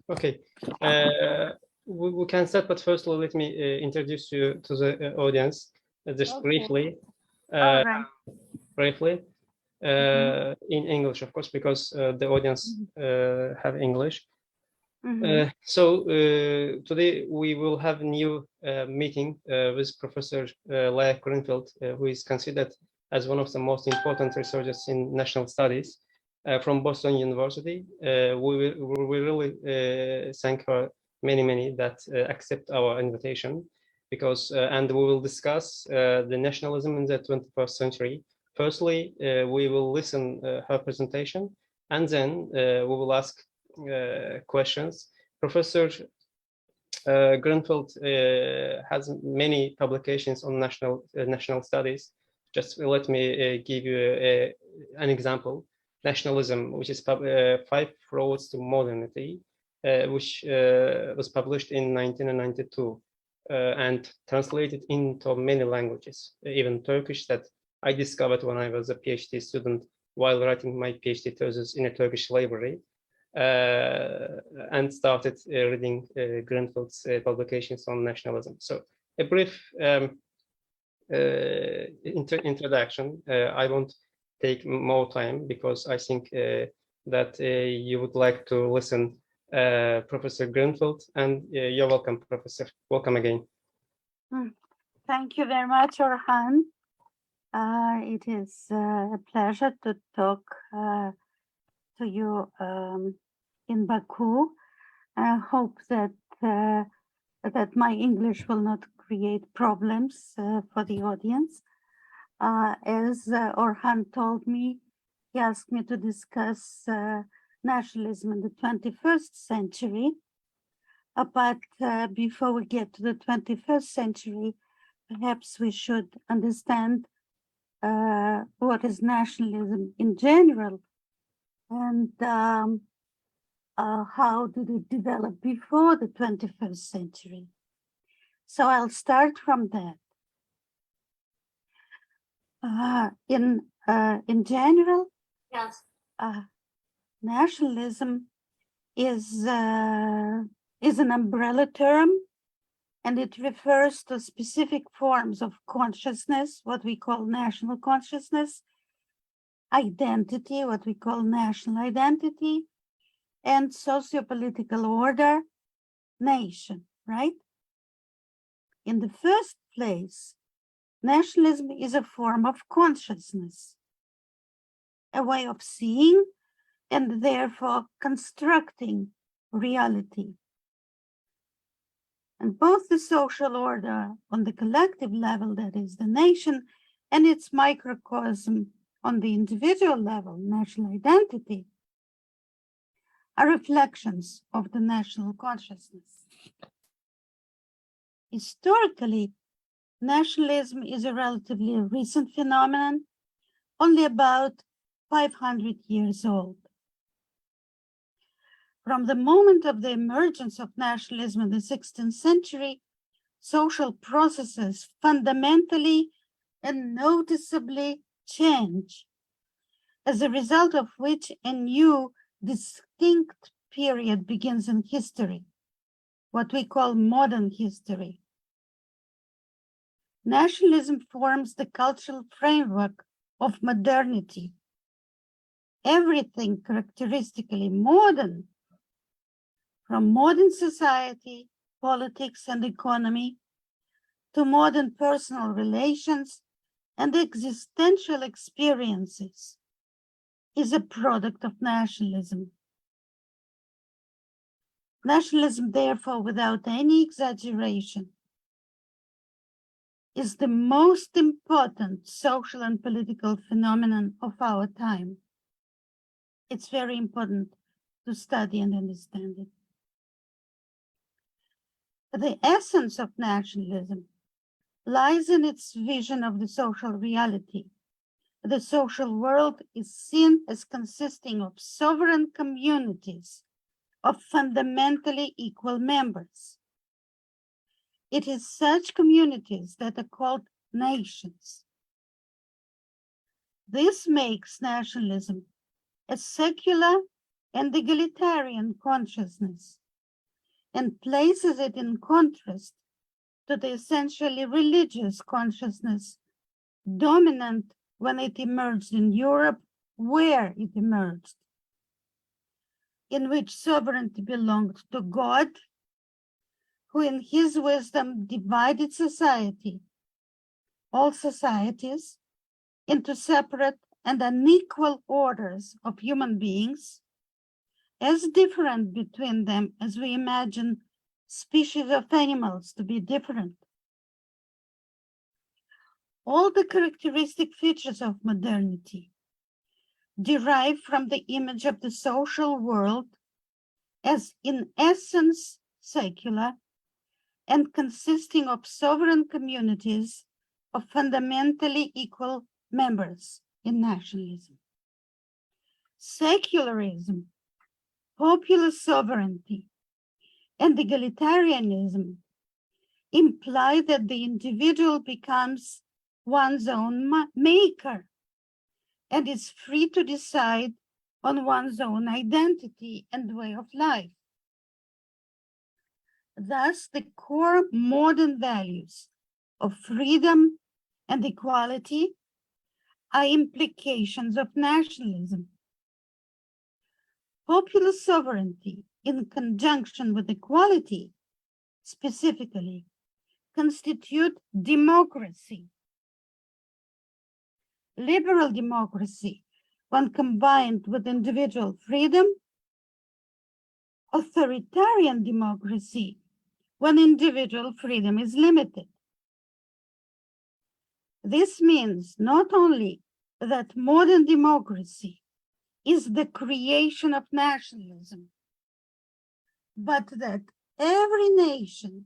Okay. We can start, but firstly, let me introduce you to the audience just briefly. All right. Briefly, in English, of course, because the audience have English. So today we will have a new meeting with Professor Liah Greenfeld, who is considered as one of the most important researchers in national studies from Boston University. We really thank her many that accept our invitation, because and we will discuss the nationalism in the 21st century. Firstly, we will listen her presentation, and then we will ask questions. Professor Greenfeld has many publications on national studies. Just let me give you an example. Nationalism, which is 5 Roads to Modernity, which was published in 1992 and translated into many languages, even Turkish, that I discovered when I was a PhD student while writing my PhD thesis in a Turkish library, and started reading Greenfeld's publications on nationalism. So a brief introduction. I won't take more time because I think that you would like to listen Professor Greenfeld, and you're welcome, Professor. Welcome again. Thank you very much, Orkhan. It is a pleasure to talk to you in Baku. I hope that that my English will not create problems for the audience. As Orkhan told me, he asked me to discuss nationalism in the 21st century. But before we get to the 21st century, perhaps we should understand what is nationalism in general, and how did it develop before the 21st century. So I'll start from that. In general, yes, nationalism is an umbrella term, and it refers to specific forms of consciousness, what we call national consciousness, identity, what we call national identity, and socio-political order, nation, right? In the first place, nationalism is a form of consciousness, a way of seeing and therefore constructing reality. And both the social order on the collective level, that is the nation, and its microcosm on the individual level, national identity, are reflections of the national consciousness. Historically, nationalism is a relatively recent phenomenon, only about 500 years old. From the moment of the emergence of nationalism in the 16th century, social processes fundamentally and noticeably change, as a result of which a new distinct period begins in history, what we call modern history. Nationalism forms the cultural framework of modernity. Everything characteristically modern, from modern society, politics, and economy, to modern personal relations and existential experiences, is a product of nationalism. Nationalism, therefore, without any exaggeration, is the most important social and political phenomenon of our time. It's very important to study and understand it. The essence of nationalism lies in its vision of the social reality. The social world is seen as consisting of sovereign communities of fundamentally equal members. It is such communities that are called nations. This makes nationalism a secular and egalitarian consciousness, and places it in contrast to the essentially religious consciousness dominant when it emerged in Europe, where it emerged, in which sovereignty belonged to God, who in his wisdom divided society, all societies, into separate and unequal orders of human beings, as different between them as we imagine species of animals to be different. All the characteristic features of modernity derive from the image of the social world as in essence secular and consisting of sovereign communities of fundamentally equal members in nationalism. Secularism, popular sovereignty, and egalitarianism imply that the individual becomes one's own maker and is free to decide on one's own identity and way of life. Thus, the core modern values of freedom and equality are implications of nationalism. Popular sovereignty, in conjunction with equality, specifically, constitute democracy. Liberal democracy, when combined with individual freedom, authoritarian democracy, when individual freedom is limited. This means not only that modern democracy is the creation of nationalism, but that every nation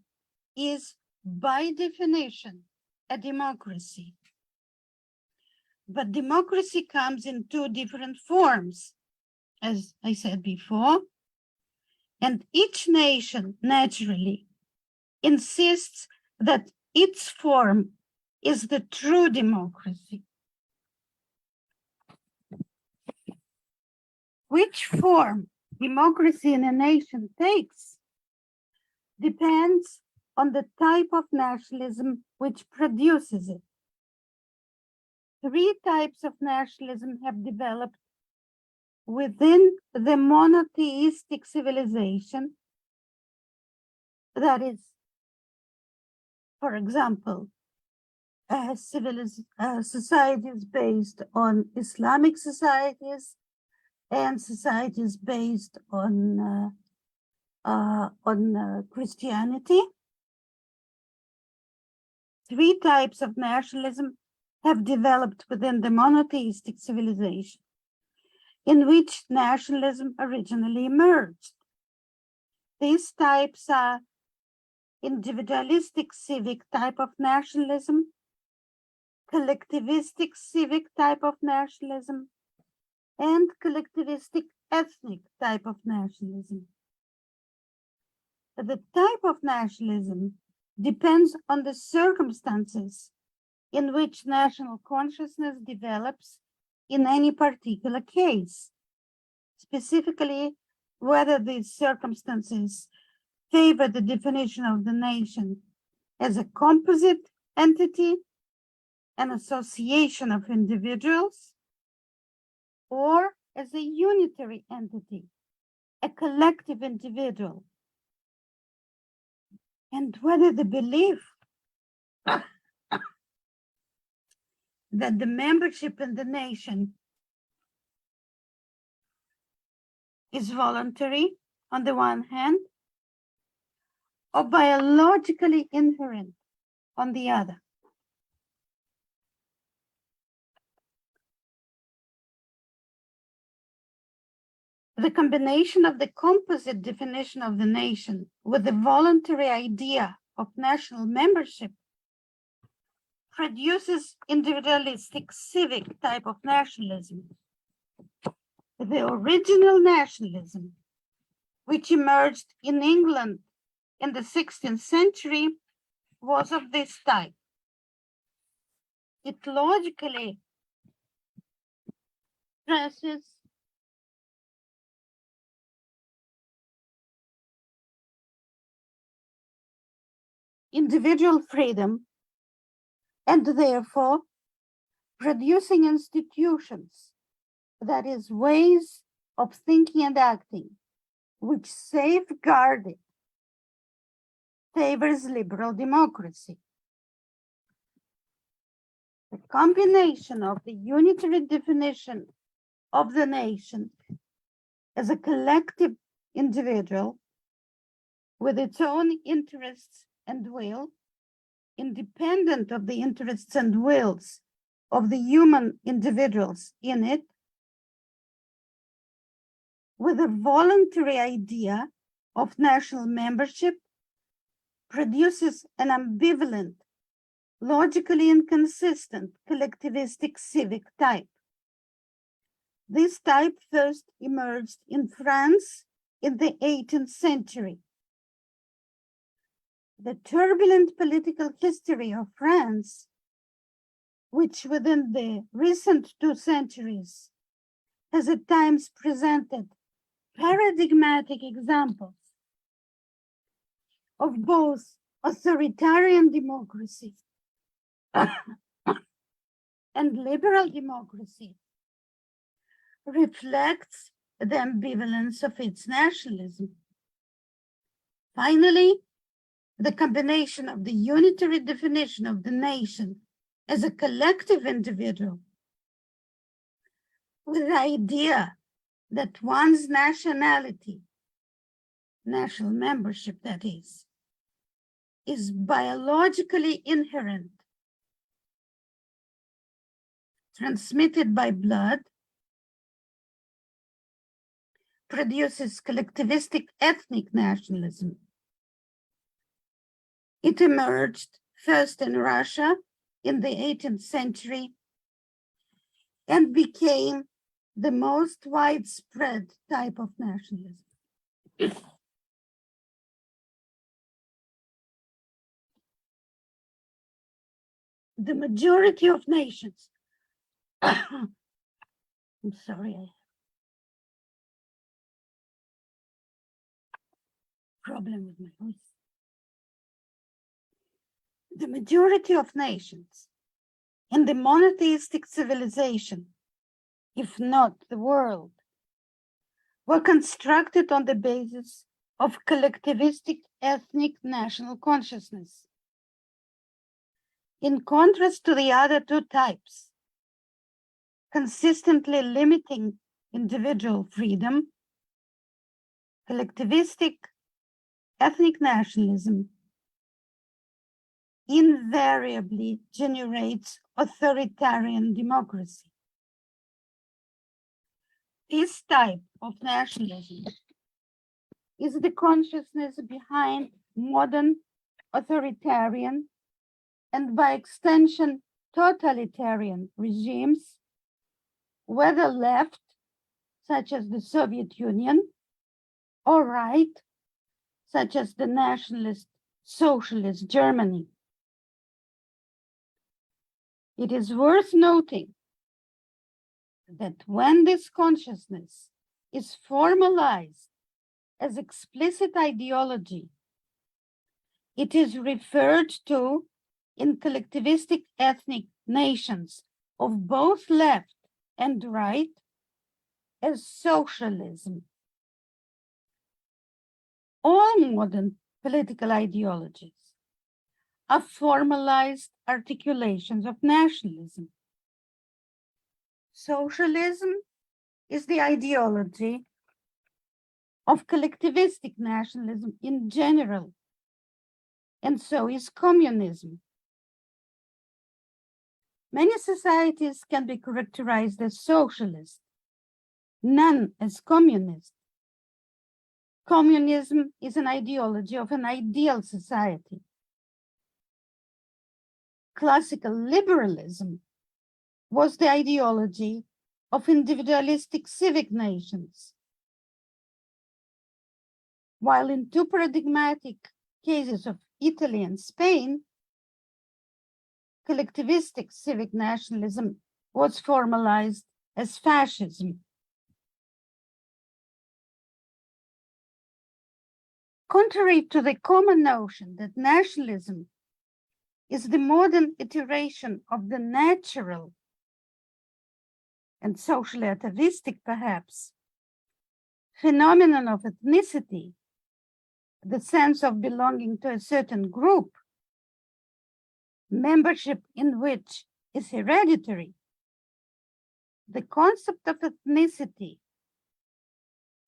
is by definition a democracy. But democracy comes in two different forms, as I said before, and each nation naturally insists that its form is the true democracy. Which form democracy in a nation takes depends on the type of nationalism which produces it. Three types of nationalism have developed within the monotheistic civilization, that is, for example, societies based on Islamic societies and societies based on Christianity. Three types of nationalism have developed within the monotheistic civilization, in which nationalism originally emerged. These types are individualistic civic type of nationalism, collectivistic civic type of nationalism, and collectivistic ethnic type of nationalism. The type of nationalism depends on the circumstances in which national consciousness develops in any particular case, specifically whether these circumstances favor the definition of the nation as a composite entity, an association of individuals, or as a unitary entity, a collective individual, and whether the belief that the membership in the nation is voluntary on the one hand, or biologically inherent on the other. The combination of the composite definition of the nation with the voluntary idea of national membership produces individualistic civic type of nationalism. The original nationalism, which emerged in England in the 16th century, was of this type. It logically stresses individual freedom, and therefore producing institutions, that is, ways of thinking and acting, which safeguard it, favors liberal democracy. The combination of the unitary definition of the nation as a collective individual with its own interests and will, independent of the interests and wills of the human individuals in it, with a voluntary idea of national membership, produces an ambivalent, logically inconsistent, collectivistic civic type. This type first emerged in France in the 18th century. The turbulent political history of France, which within the recent 2 centuries has at times presented paradigmatic examples of both authoritarian democracy and liberal democracy, reflects the ambivalence of its nationalism. Finally, the combination of the unitary definition of the nation as a collective individual with the idea that one's nationality, national membership that is biologically inherent, transmitted by blood, produces collectivistic ethnic nationalism. It emerged first in Russia in the 18th century and became the most widespread type of nationalism. The majority of nations, I'm sorry, I have a problem with my voice. The majority of nations in the monotheistic civilization, if not the world, were constructed on the basis of collectivistic ethnic national consciousness. In contrast to the other 2 types, consistently limiting individual freedom, collectivistic ethnic nationalism invariably generates authoritarian democracy. This type of nationalism is the consciousness behind modern authoritarian and by extension totalitarian regimes, whether left, such as the Soviet Union, or right, such as the nationalist socialist Germany. It is worth noting that when this consciousness is formalized as explicit ideology, it is referred to in collectivistic ethnic nations of both left and right as socialism. All modern political ideologies are formalized articulations of nationalism. Socialism is the ideology of collectivistic nationalism in general, and so is communism. Many societies can be characterized as socialist, none as communist. Communism is an ideology of an ideal society. Classical liberalism was the ideology of individualistic civic nations, while in 2 paradigmatic cases of Italy and Spain, collectivistic civic nationalism was formalized as fascism. Contrary to the common notion that nationalism is the modern iteration of the natural and socially atavistic, perhaps, phenomenon of ethnicity, the sense of belonging to a certain group, membership in which is hereditary, the concept of ethnicity,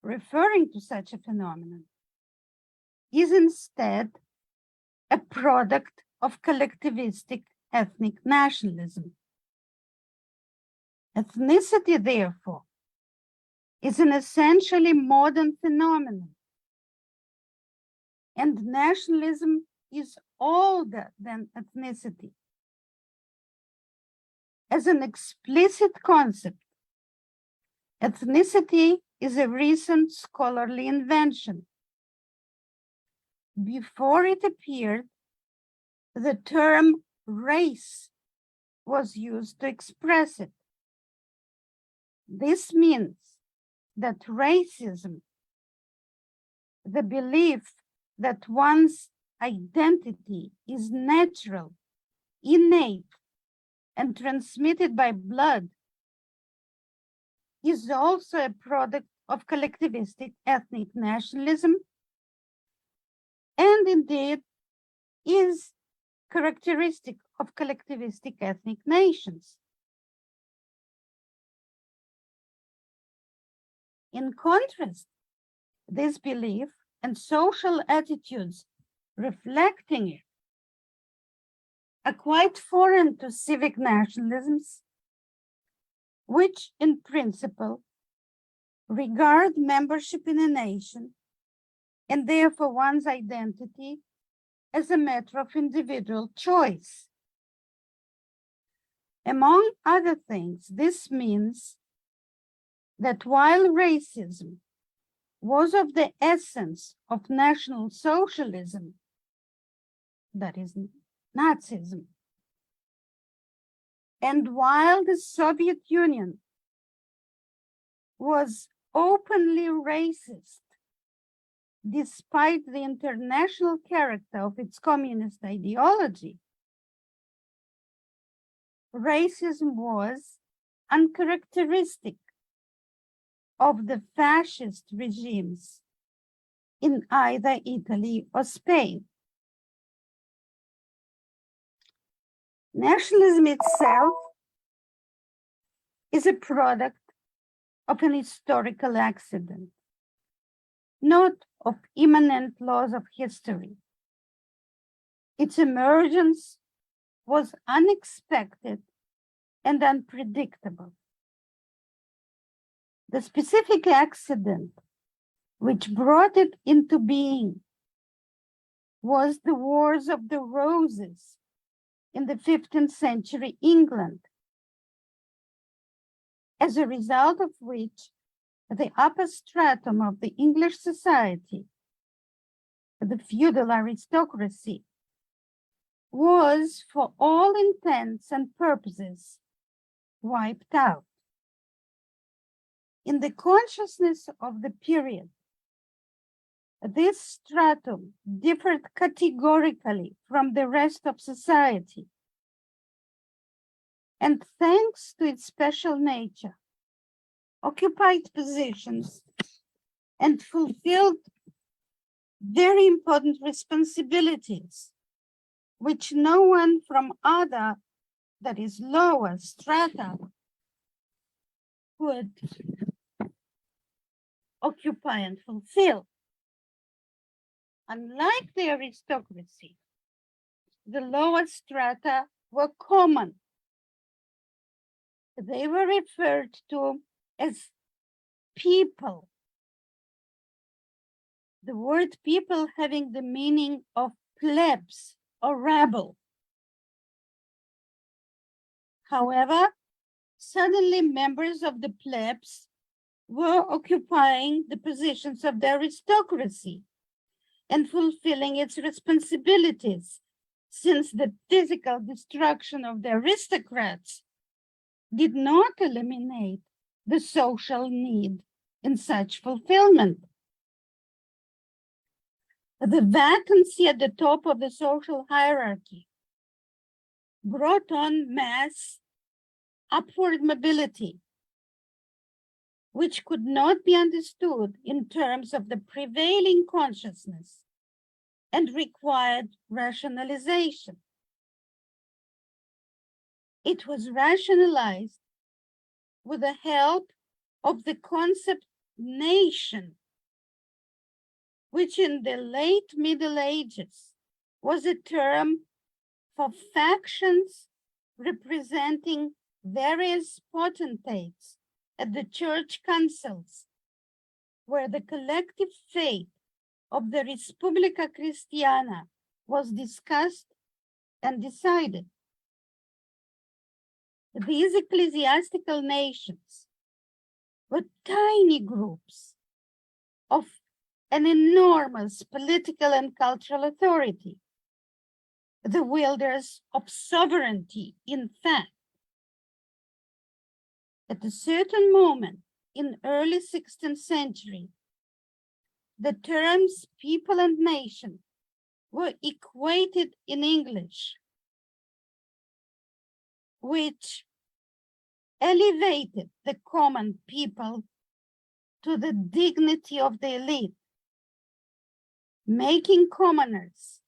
referring to such a phenomenon, is instead a product of collectivistic ethnic nationalism. Ethnicity, therefore, is an essentially modern phenomenon, and nationalism is older than ethnicity. As an explicit concept, ethnicity is a recent scholarly invention. Before it appeared, the term race was used to express it. This means that racism, the belief that one's identity is natural, innate, and transmitted by blood, is also a product of collectivistic ethnic nationalism, and indeed is characteristic of collectivistic ethnic nations. In contrast, this belief and social attitudes reflecting it are quite foreign to civic nationalisms, which in principle regard membership in a nation and therefore one's identity as a matter of individual choice. Among other things, this means that while racism was of the essence of National Socialism, that is Nazism, and while the Soviet Union was openly racist, despite the international character of its communist ideology, racism was uncharacteristic of the fascist regimes in either Italy or Spain. Nationalism itself is a product of an historical accident, not of immanent laws of history. Its emergence was unexpected and unpredictable. The specific accident which brought it into being was the Wars of the Roses in the 15th century England, as a result of which the upper stratum of the English society, the feudal aristocracy, was, for all intents and purposes, wiped out. In the consciousness of the period, this stratum differed categorically from the rest of society, and thanks to its special nature, occupied positions and fulfilled very important responsibilities, which no one from other, that is lower strata, could occupy and fulfill. Unlike the aristocracy, the lower strata were common. They were referred to as people. The word people having the meaning of plebs or rabble. However, suddenly members of the plebs were occupying the positions of the aristocracy and fulfilling its responsibilities, since the physical destruction of the aristocrats did not eliminate the social need in such fulfillment. The vacancy at the top of the social hierarchy brought on mass upward mobility, which could not be understood in terms of the prevailing consciousness and required rationalization. It was rationalized with the help of the concept nation, which in the late Middle Ages was a term for factions representing various potentates at the church councils, where the collective fate of the Respublica Christiana was discussed and decided. These ecclesiastical nations were tiny groups of an enormous political and cultural authority, the wielders of sovereignty, in fact. At a certain moment in early 16th century, the terms people and nation were equated in English, which elevated the common people to the dignity of the elite, making commoners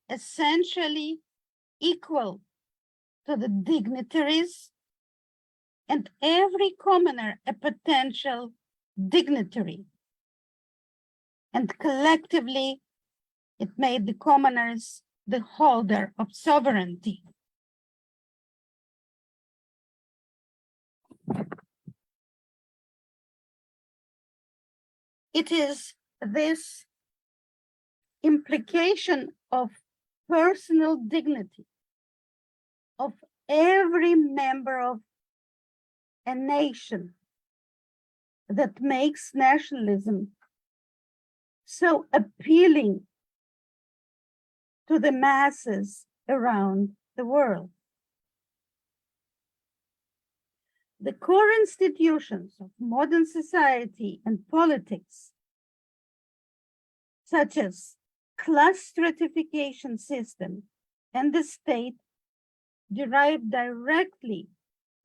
essentially equal to the dignitaries and every commoner a potential dignitary. And collectively, it made the commoners the holder of sovereignty. It is this implication of personal dignity of every member of a nation that makes nationalism so appealing to the masses around the world. The core institutions of modern society and politics, such as class stratification system and the state, derive directly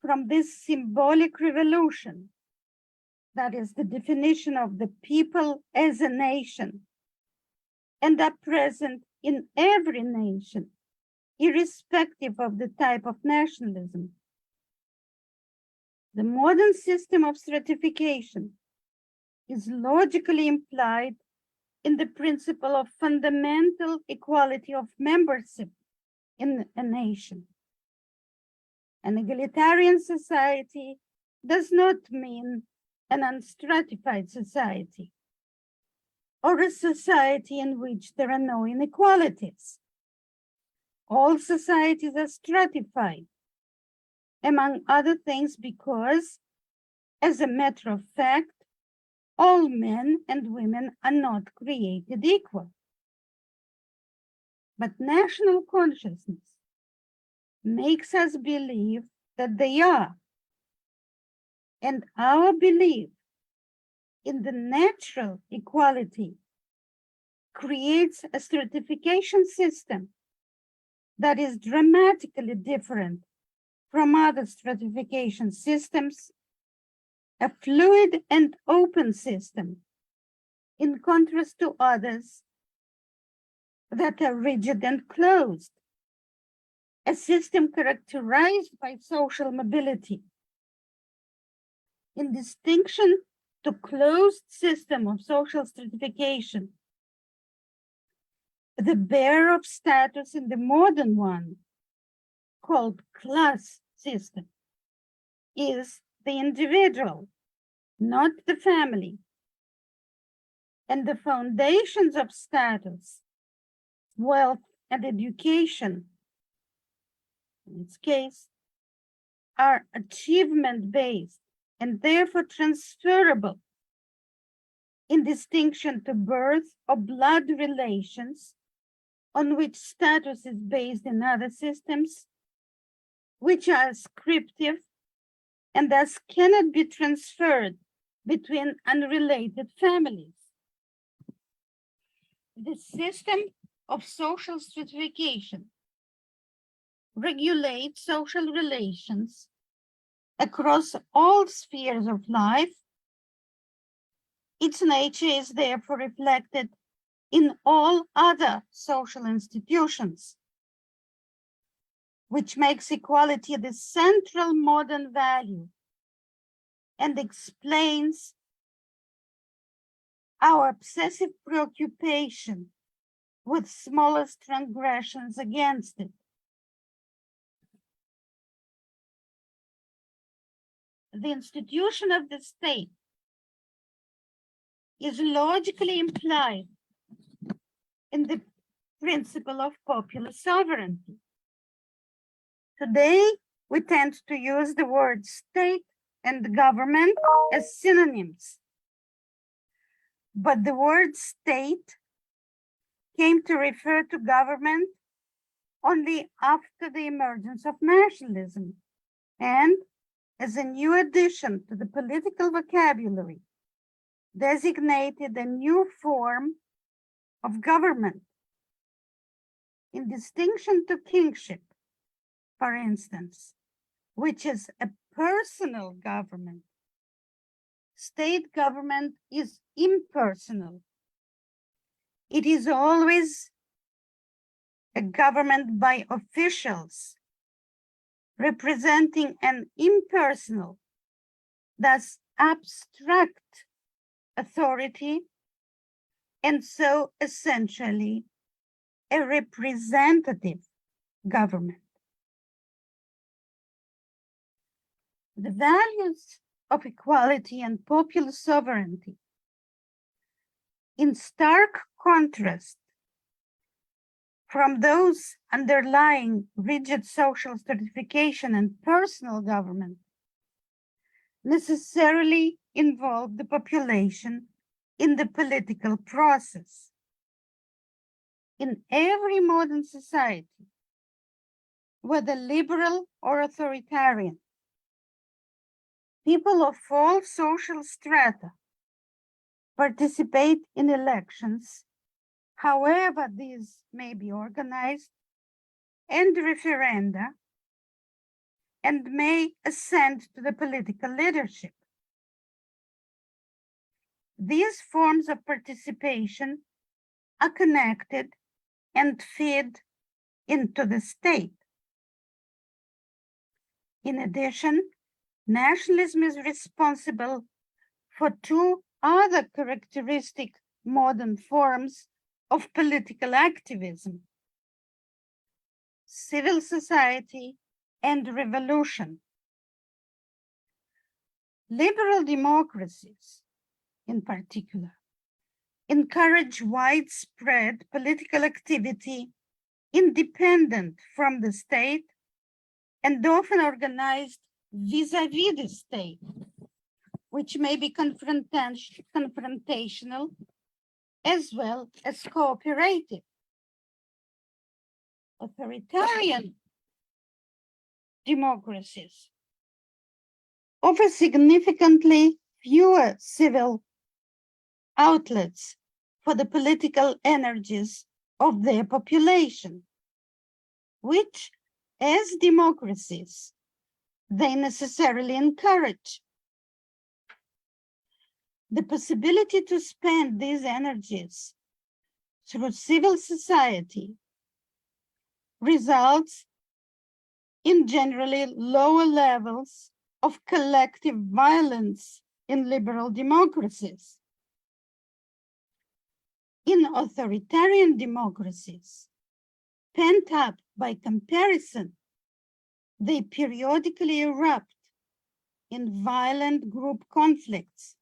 from this symbolic revolution, that is the definition of the people as a nation, and are present in every nation, irrespective of the type of nationalism. The modern system of stratification is logically implied in the principle of fundamental equality of membership in a nation. An egalitarian society does not mean an unstratified society, or a society in which there are no inequalities. All societies are stratified, among other things because, as a matter of fact, all men and women are not created equal. But national consciousness makes us believe that they are. And our belief in the natural equality creates a stratification system that is dramatically different from other stratification systems, a fluid and open system, in contrast to others that are rigid and closed, a system characterized by social mobility. In distinction to closed system of social stratification, the bearer of status in the modern one, called class system, is the individual, not the family. And the foundations of status, wealth, and education, in its case, are achievement-based and therefore transferable, in distinction to birth or blood relations, on which status is based in other systems, which are ascriptive and thus cannot be transferred between unrelated families. the system of social stratification regulates social relations across all spheres of life. Its nature is therefore reflected in all other social institutions, which makes equality the central modern value and explains our obsessive preoccupation with smallest transgressions against it. The institution of the state is logically implied in the principle of popular sovereignty. Today, we tend to use the word state and government as synonyms. But the word state came to refer to government only after the emergence of nationalism and as a new addition to the political vocabulary, designated a new form of government. In distinction to kingship, for instance, which is a personal government, state government is impersonal. It is always a government by officials, representing an impersonal, thus abstract authority, and so essentially a representative government. The values of equality and popular sovereignty, in stark contrast from those underlying rigid social stratification and personal government, necessarily involve the population in the political process. In every modern society, whether liberal or authoritarian, people of all social strata participate in elections, however these may be organized, and referenda, and may ascend to the political leadership. These forms of participation are connected and feed into the state. In addition, nationalism is responsible for two other characteristic modern forms of political activism: civil society and revolution. Liberal democracies, in particular, encourage widespread political activity independent from the state and often organized vis-a-vis the state, which may be confrontational as well as cooperative. Authoritarian democracies offer significantly fewer civil outlets for the political energies of their population, which, as democracies, they necessarily encourage. The possibility to spend these energies through civil society results in generally lower levels of collective violence in liberal democracies. In authoritarian democracies, pent up by comparison, they periodically erupt in violent group conflicts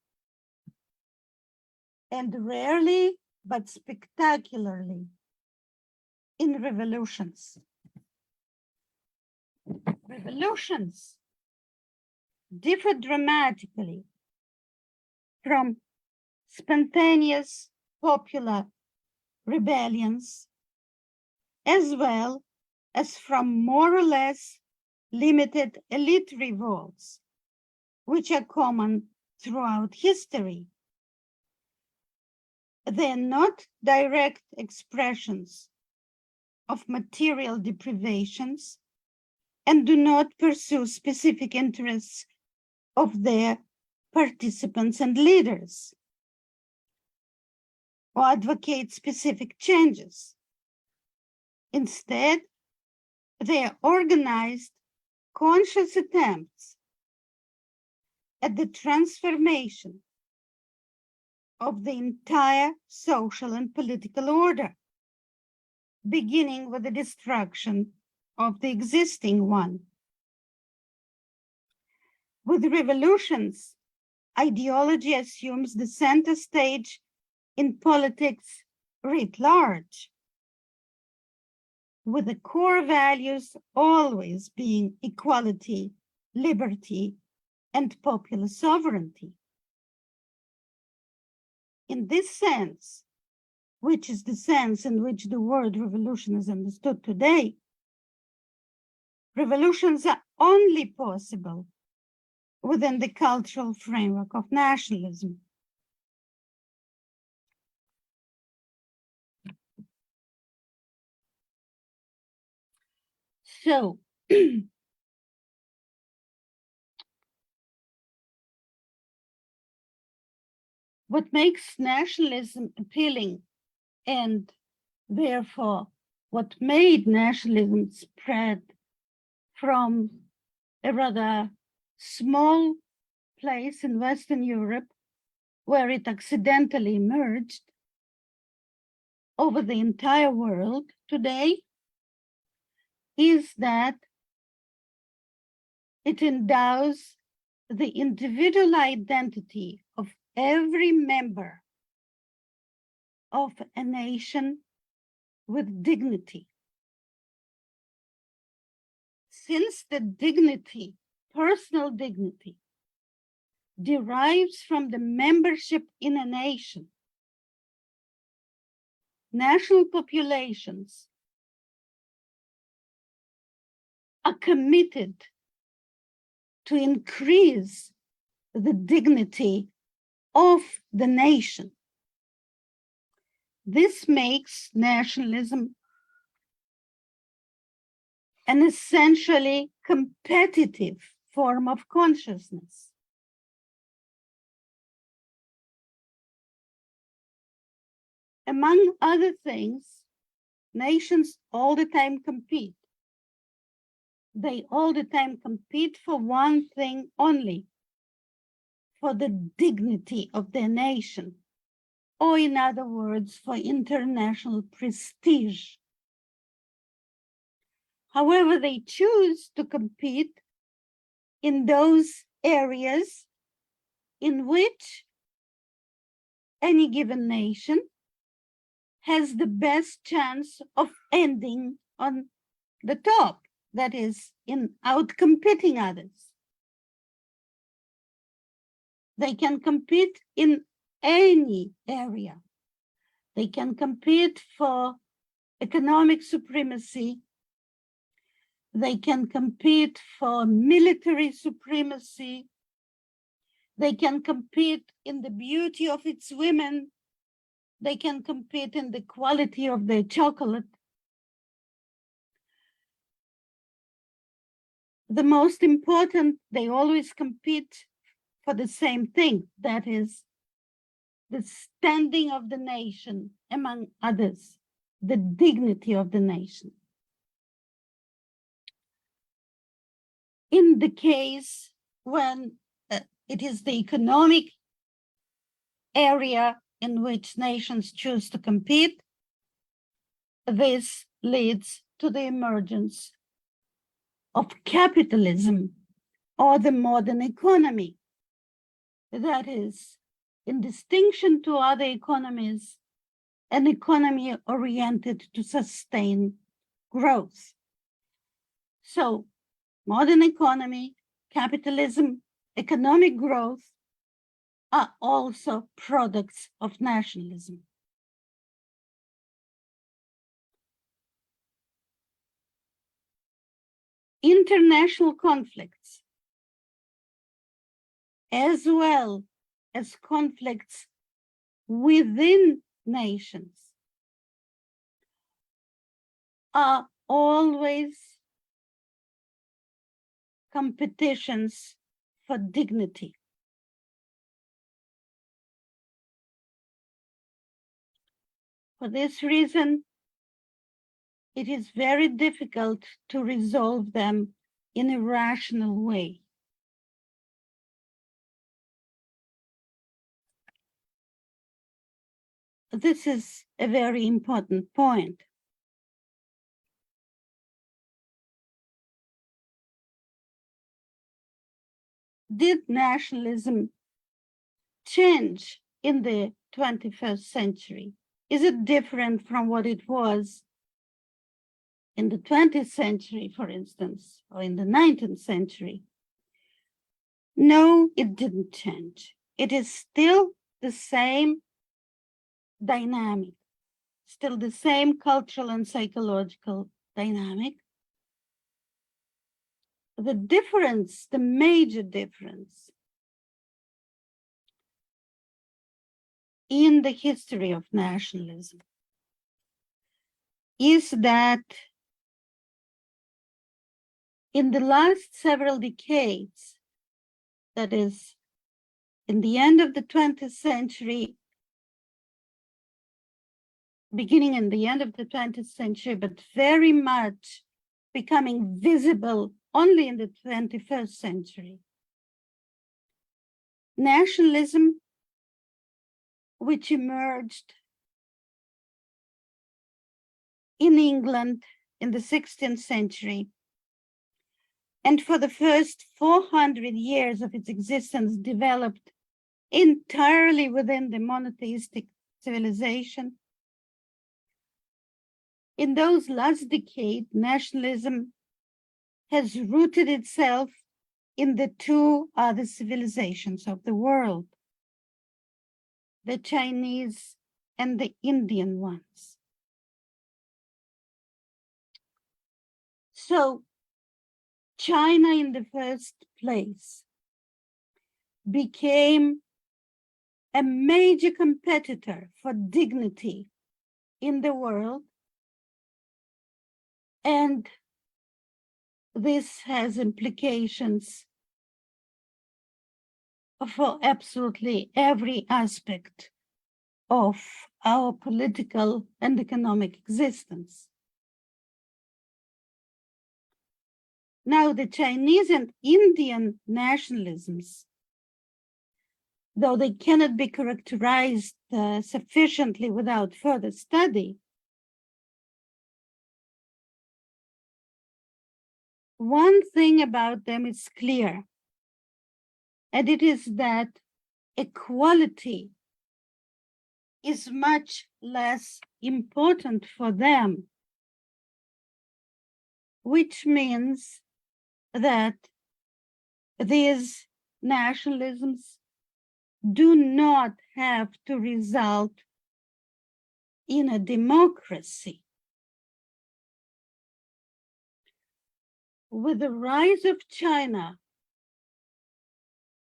and rarely but spectacularly in revolutions. Revolutions differ dramatically from spontaneous popular rebellions, as well as from more or less limited elite revolts, which are common throughout history. They are not direct expressions of material deprivations and do not pursue specific interests of their participants and leaders or advocate specific changes. Instead, they are organized, conscious attempts at the transformation of the entire social and political order, beginning with the destruction of the existing one. With revolutions, ideology assumes the center stage in politics writ large, with the core values always being equality, liberty, and popular sovereignty. In this sense, which is the sense in which the word revolution is understood today, revolutions are only possible within the cultural framework of nationalism. So, what makes nationalism appealing, and therefore what made nationalism spread from a rather small place in Western Europe, where it accidentally emerged, over the entire world today, is that it endows the individual identity of every member of a nation with dignity. Since the dignity, personal dignity, derives from the membership in a nation, national populations are committed to increase the dignity of the nation. This makes nationalism an essentially competitive form of consciousness. Among other things, nations all the time compete. They all the time compete for one thing only, for the dignity of their nation, or in other words, for international prestige. However, they choose to compete in those areas in which any given nation has the best chance of ending on the top, that is, in outcompeting others. They can compete in any area. They can compete for economic supremacy. They can compete for military supremacy. They can compete in the beauty of its women. They can compete in the quality of their chocolate. The most important, they always compete for the same thing, that is the standing of the nation among others, the dignity of the nation. In the case when it is the economic area in which nations choose to compete, this leads to the emergence of capitalism or the modern economy. That is, in distinction to other economies, an economy oriented to sustain growth. So, modern economy, capitalism, economic growth are also products of nationalism. International conflicts, as well as conflicts within nations are always competitions for dignity. For this reason, it is very difficult to resolve them in a rational way. This is a very important point. Did nationalism change in the 21st century? Is it different from what it was in the 20th century, for instance, or in the 19th century? No, it didn't change. It is still the same dynamic, still the same cultural and psychological dynamic. The difference, the major difference in the history of nationalism is that in the last several decades, that is, in the end of the 20th century, beginning in the end of the 20th century, but very much becoming visible only in the 21st century, nationalism, which emerged in England in the 16th century, and for the first 400 years of its existence developed entirely within the monotheistic civilization. In those last decades, nationalism has rooted itself in the two other civilizations of the world, the Chinese and the Indian ones. So China in the first place became a major competitor for dignity in the world, and this has implications for absolutely every aspect of our political and economic existence. Now, the Chinese and Indian nationalisms, though they cannot be characterized sufficiently without further study, one thing about them is clear, and it is that equality is much less important for them, which means that these nationalisms do not have to result in a democracy. With the rise of China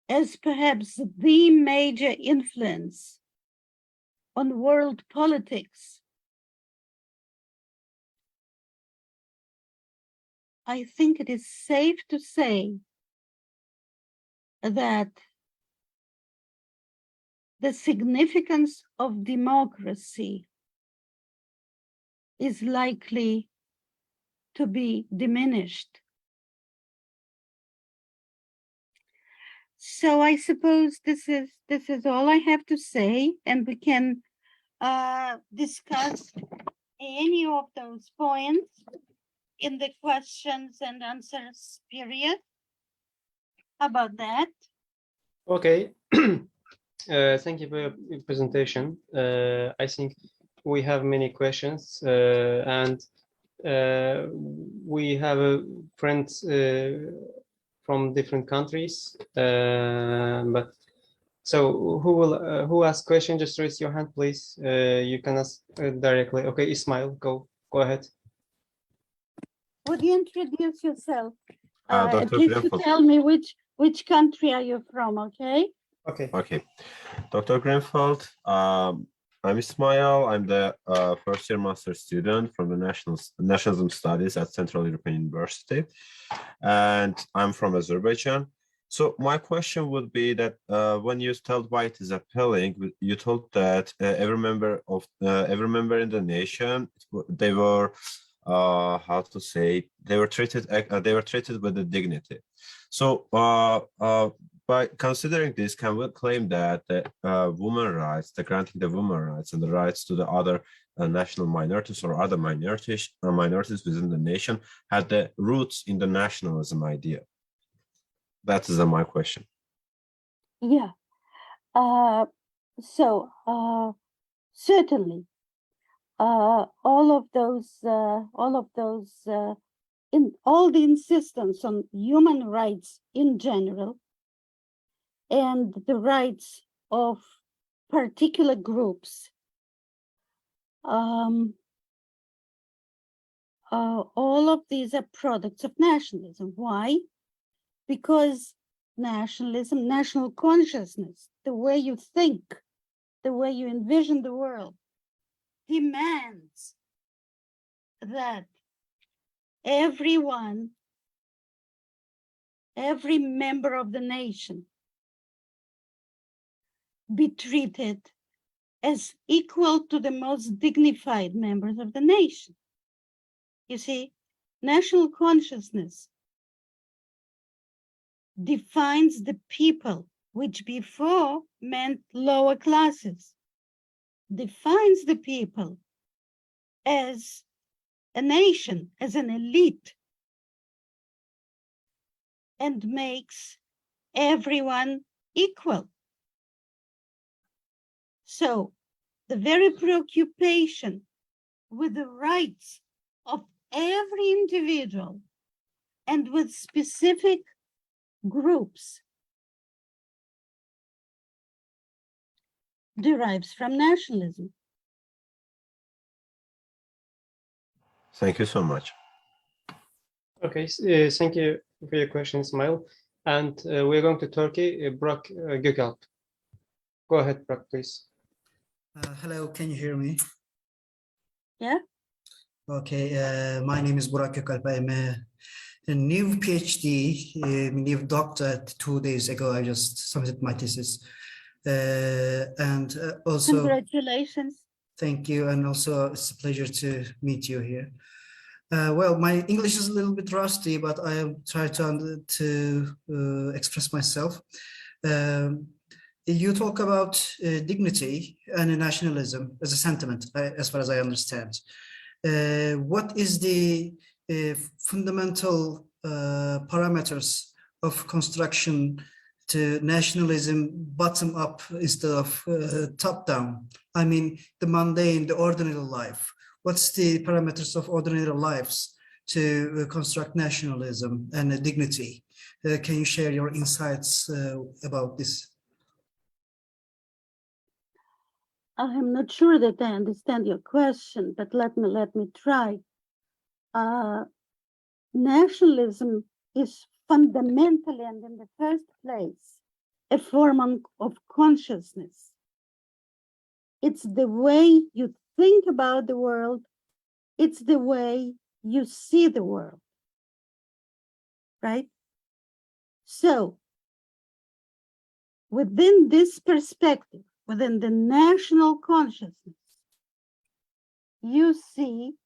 as perhaps the major influence on world politics, I think it is safe to say that the significance of democracy is likely to be diminished. So I suppose this is all I have to say, and we can discuss any of those points in the questions and answers period. How about that? Okay. Thank you for your presentation. I think we have many questions, and we have friends from different countries. But so who asks question? Just raise your hand, please. You can ask directly. Okay, Ismail, go ahead. Would you introduce yourself? Dr. Please Greenfeld. tell me which country are you from, okay? Okay. Okay. Dr. Greenfeld, I'm Ismail. I'm the first-year master student from the Nationalism Studies at Central European University, and I'm from Azerbaijan. So my question would be that when you told why it is appealing, you told that every member in the nation, they were how to say, they were treated with the dignity. So by considering this, can we claim that the women rights, the granting the women rights and the rights to the other national minorities or other minorities within the nation had the roots in the nationalism idea? That is my question. Yeah. Certainly, all of those, in all the insistence on human rights in general, and the rights of particular groups, all of these are products of nationalism. Why? Because nationalism, national consciousness, the way you think, the way you envision the world, demands that everyone, every member of the nation be treated as equal to the most dignified members of the nation. You see, national consciousness defines the people, which before meant lower classes, defines the people as a nation, as an elite, and makes everyone equal. So the very preoccupation with the rights of every individual and with specific groups derives from nationalism. Thank you so much. Okay, thank you for your question, Ismail. And we're going to Turkey, Burak Gökalp. Go ahead, Burak, please. Hello, can you hear me? Yeah. Okay, my name is Burak Gökalp. I'm a new PhD, new doctor. 2 days ago, I just submitted my thesis. And also, congratulations. Thank you. And also, it's a pleasure to meet you here. Well, my English is a little bit rusty, but I am trying to express myself. You talk about dignity and nationalism as a sentiment, as far as I understand. What is the fundamental parameters of construction to nationalism bottom up instead of top down? I mean, the mundane, the ordinary life. What's the parameters of ordinary lives to construct nationalism and dignity? Can you share your insights about this? I'm not sure that I understand your question, but let me try. Nationalism is fundamentally and in the first place a form of consciousness. It's the way you think about the world. It's the way you see the world, right? So within this perspective, within the national consciousness, you see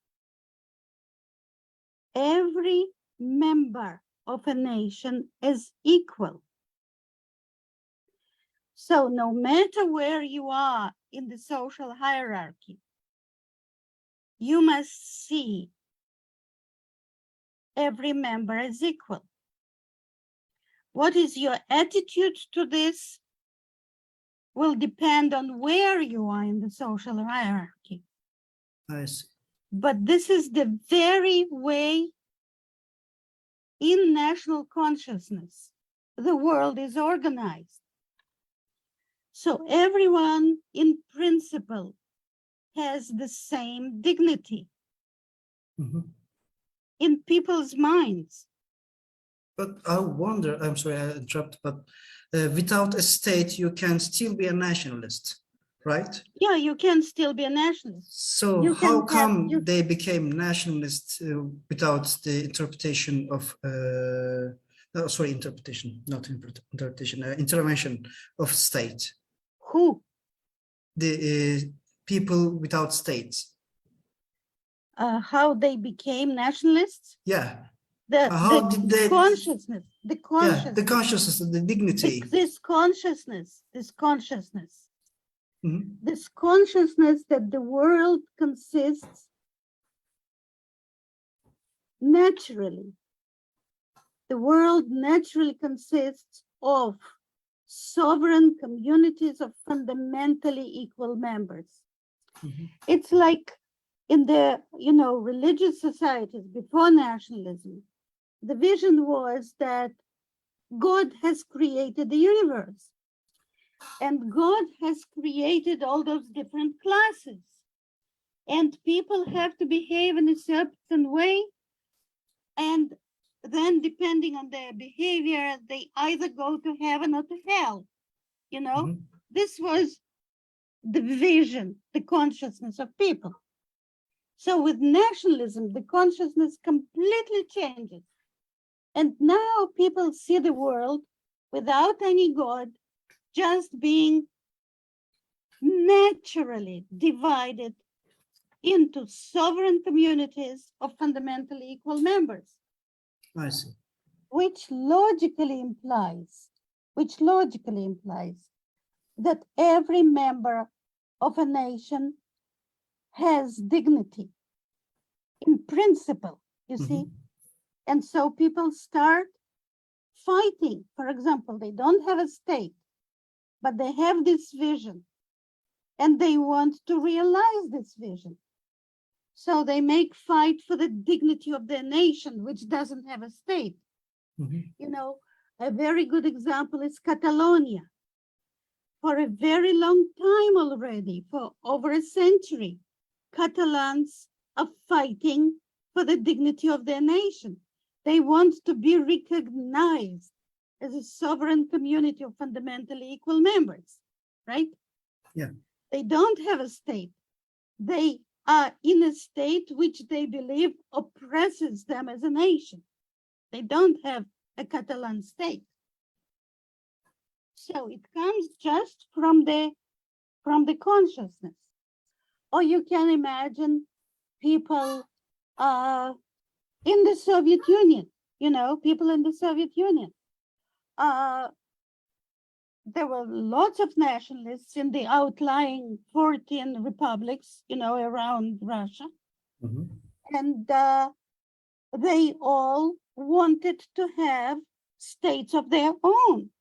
every member of a nation as equal. So no matter where you are in the social hierarchy, you must see every member as equal. What is your attitude to this will depend on where you are in the social hierarchy. I see. But this is the very way in national consciousness the world is organized. So everyone in principle has the same dignity in people's minds. But I wonder, I'm sorry I interrupt, but without a state, you can still be a nationalist. right? Yeah, you can still be a nationalist. So You how can have- come you- they became nationalists without the interpretation of, no, sorry, interpretation, not interpretation, intervention of state? Who? The people without states. How they became nationalists? Yeah, The, How the did they- consciousness, the yeah, consciousness, the consciousness, the dignity. this consciousness, Mhm. this consciousness that the world consists naturally. The world naturally consists of sovereign communities of fundamentally equal members. Mhm. It's like in the, religious societies before nationalism, the vision was that God has created the universe and God has created all those different classes, and people have to behave in a certain way, and then depending on their behavior, they either go to heaven or to hell. Mhm. This was the vision, the consciousness of people. So with nationalism, the consciousness completely changes. And now people see the world without any God, just being naturally divided into sovereign communities of fundamentally equal members, I see. which logically implies that every member of a nation has dignity in principle, you see. Mhm. And so people start fighting. For example, they don't have a state, but they have this vision and they want to realize this vision. So they make fight for the dignity of their nation, which doesn't have a state. Mhm. A very good example is Catalonia. For a very long time already, for over a century, Catalans are fighting for the dignity of their nation. They want to be recognized as a sovereign community of fundamentally equal members, right? Yeah. They don't have a state. They are in a state which they believe oppresses them as a nation. They don't have a Catalan state. So it comes just from the consciousness. Or you can imagine people in the Soviet Union, people in the Soviet Union. There were lots of nationalists in the outlying 14 republics, around Russia. Mhm. And they all wanted to have states of their own.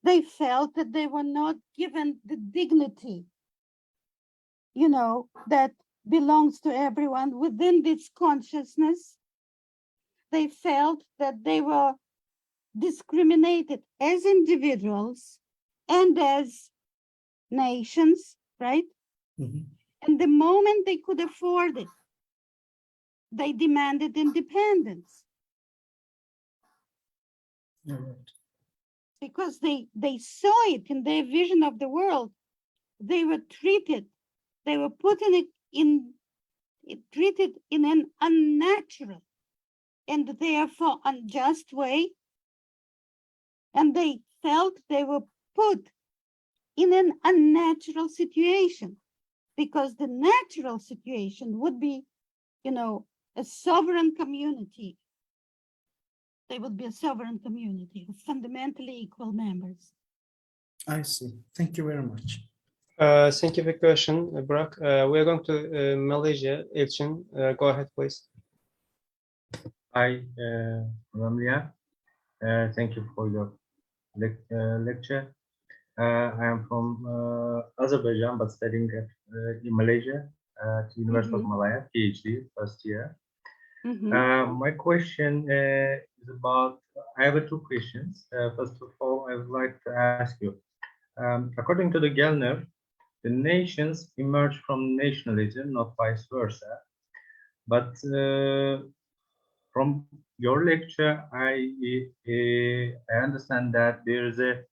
They felt that they were not given the dignity, that belongs to everyone within this consciousness. They felt that they were discriminated as individuals and as nations, right? Mhm. And the moment they could afford it, they demanded independence All right. because they saw it in their vision of the world. They were treated in an unnatural and therefore unjust way. And they felt they were put in an unnatural situation because the natural situation would be, a sovereign community. They would be a sovereign community of fundamentally equal members. I see. Thank you very much. Thank you for the question, Burak. We are going to Malaysia. Ilchin, go ahead, please. Hi, I'm Liah. Thank you for your lecture. I am from Azerbaijan, but studying in Malaysia at the University of Malaya, PhD, first year. My question is about, I have two questions. First of all, I would like to ask you, according to the Gellner, the nations emerge from nationalism, not vice versa. But from your lecture, I understand that there is a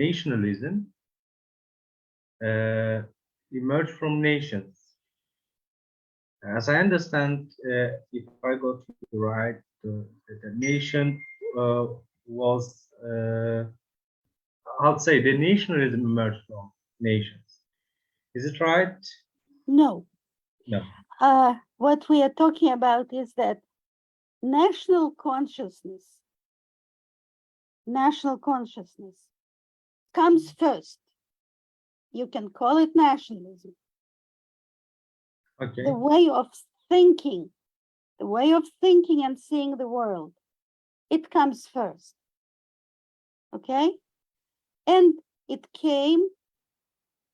nationalism emerged from nations. As I understand, if I got it right, the nation was, I'll say the nationalism emerged from nations. Is it right? No. No. What we are talking about is that national consciousness comes first. You can call it nationalism. Okay. The way of thinking and seeing the world, it comes first. Okay? And it came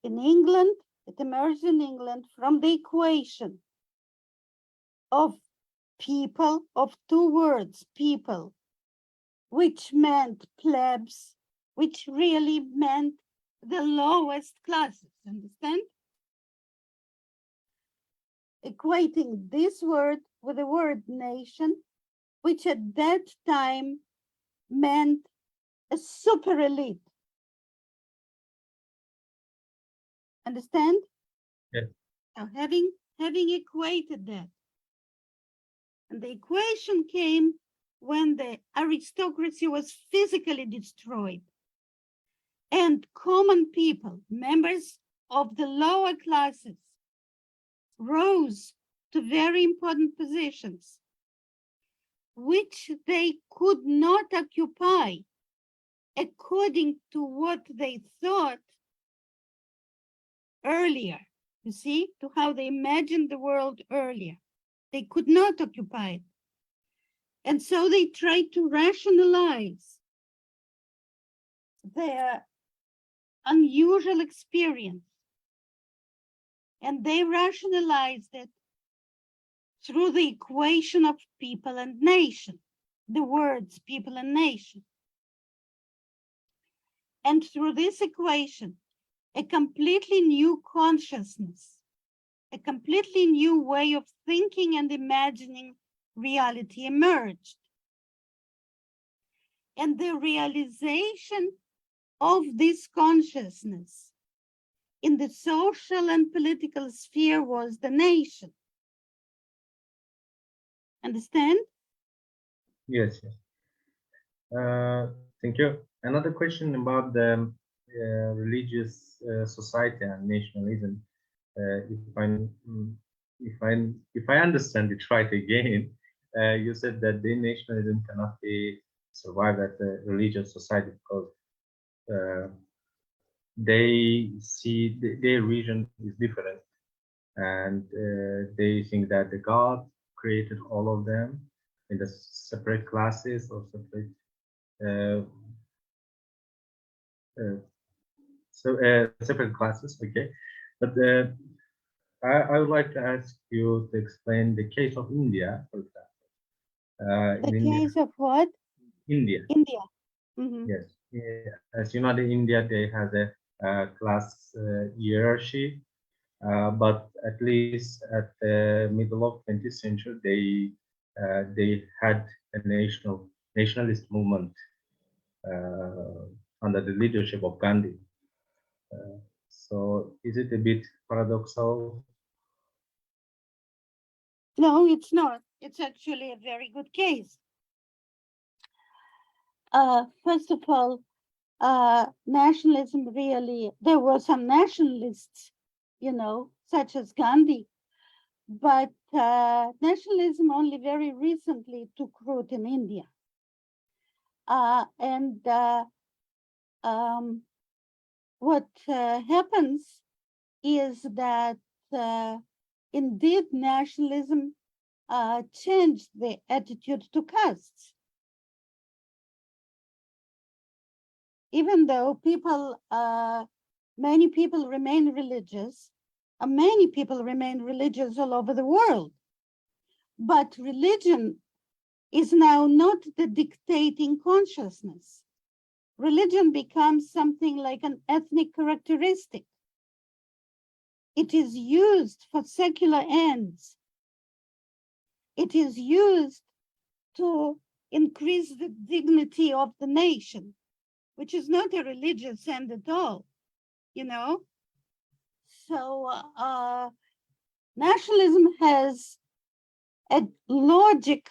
in England, it emerged in England from the equation of people, of two words, people, which meant plebs, which really meant the lowest classes, understand? Equating this word with the word nation, which at that time meant a super elite. Understand? Yes. Now, having equated that, and the equation came when the aristocracy was physically destroyed, and common people, members of the lower classes, rose to very important positions, which they could not occupy according to what they thought earlier. You see, to how they imagined the world earlier. They could not occupy it. And so they tried to rationalize their unusual experience. And they rationalized it through the equation of people and nation, the words people and nation. And through this equation, a completely new consciousness, a completely new way of thinking and imagining reality emerged. And the realization of this consciousness in the social and political sphere was the nation. Understand? Yes, yes. Thank you. Another question about the religious society and nationalism. If I understand it right again, you said that the nationalism cannot be survived as a religious society because they see their vision is different, and they think that the God created all of them in the separate classes or separate separate classes. Okay, but I would like to ask you to explain the case of India, for example. The In India, case of what? India. India. Mhm. Yes, as you know, in India they have a class hierarchy, but at least at the middle of 20th century, they had a nationalist movement under the leadership of Gandhi. So, is it a bit paradoxal? No, it's not. It's actually a very good case. First of all, nationalism really, there were some nationalists, you know, such as Gandhi, but nationalism only very recently took root in India. What happens is that indeed nationalism changed the attitude to castes. Even though people, many people remain religious, many people remain religious all over the world. But religion is now not the dictating consciousness. Religion becomes something like an ethnic characteristic. It is used for secular ends. It is used to increase the dignity of the nation, which is not a religious end at all, you know? nationalism has a logic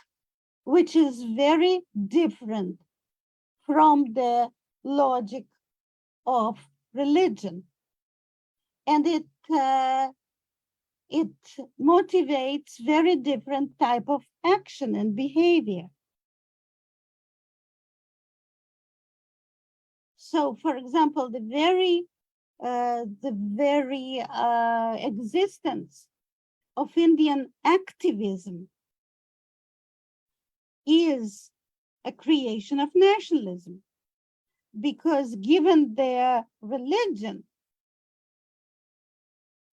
which is very different from the logic of religion, and it motivates very different type of action and behavior. So, for example, the very existence of Indian activism is a creation of nationalism, because given their religion,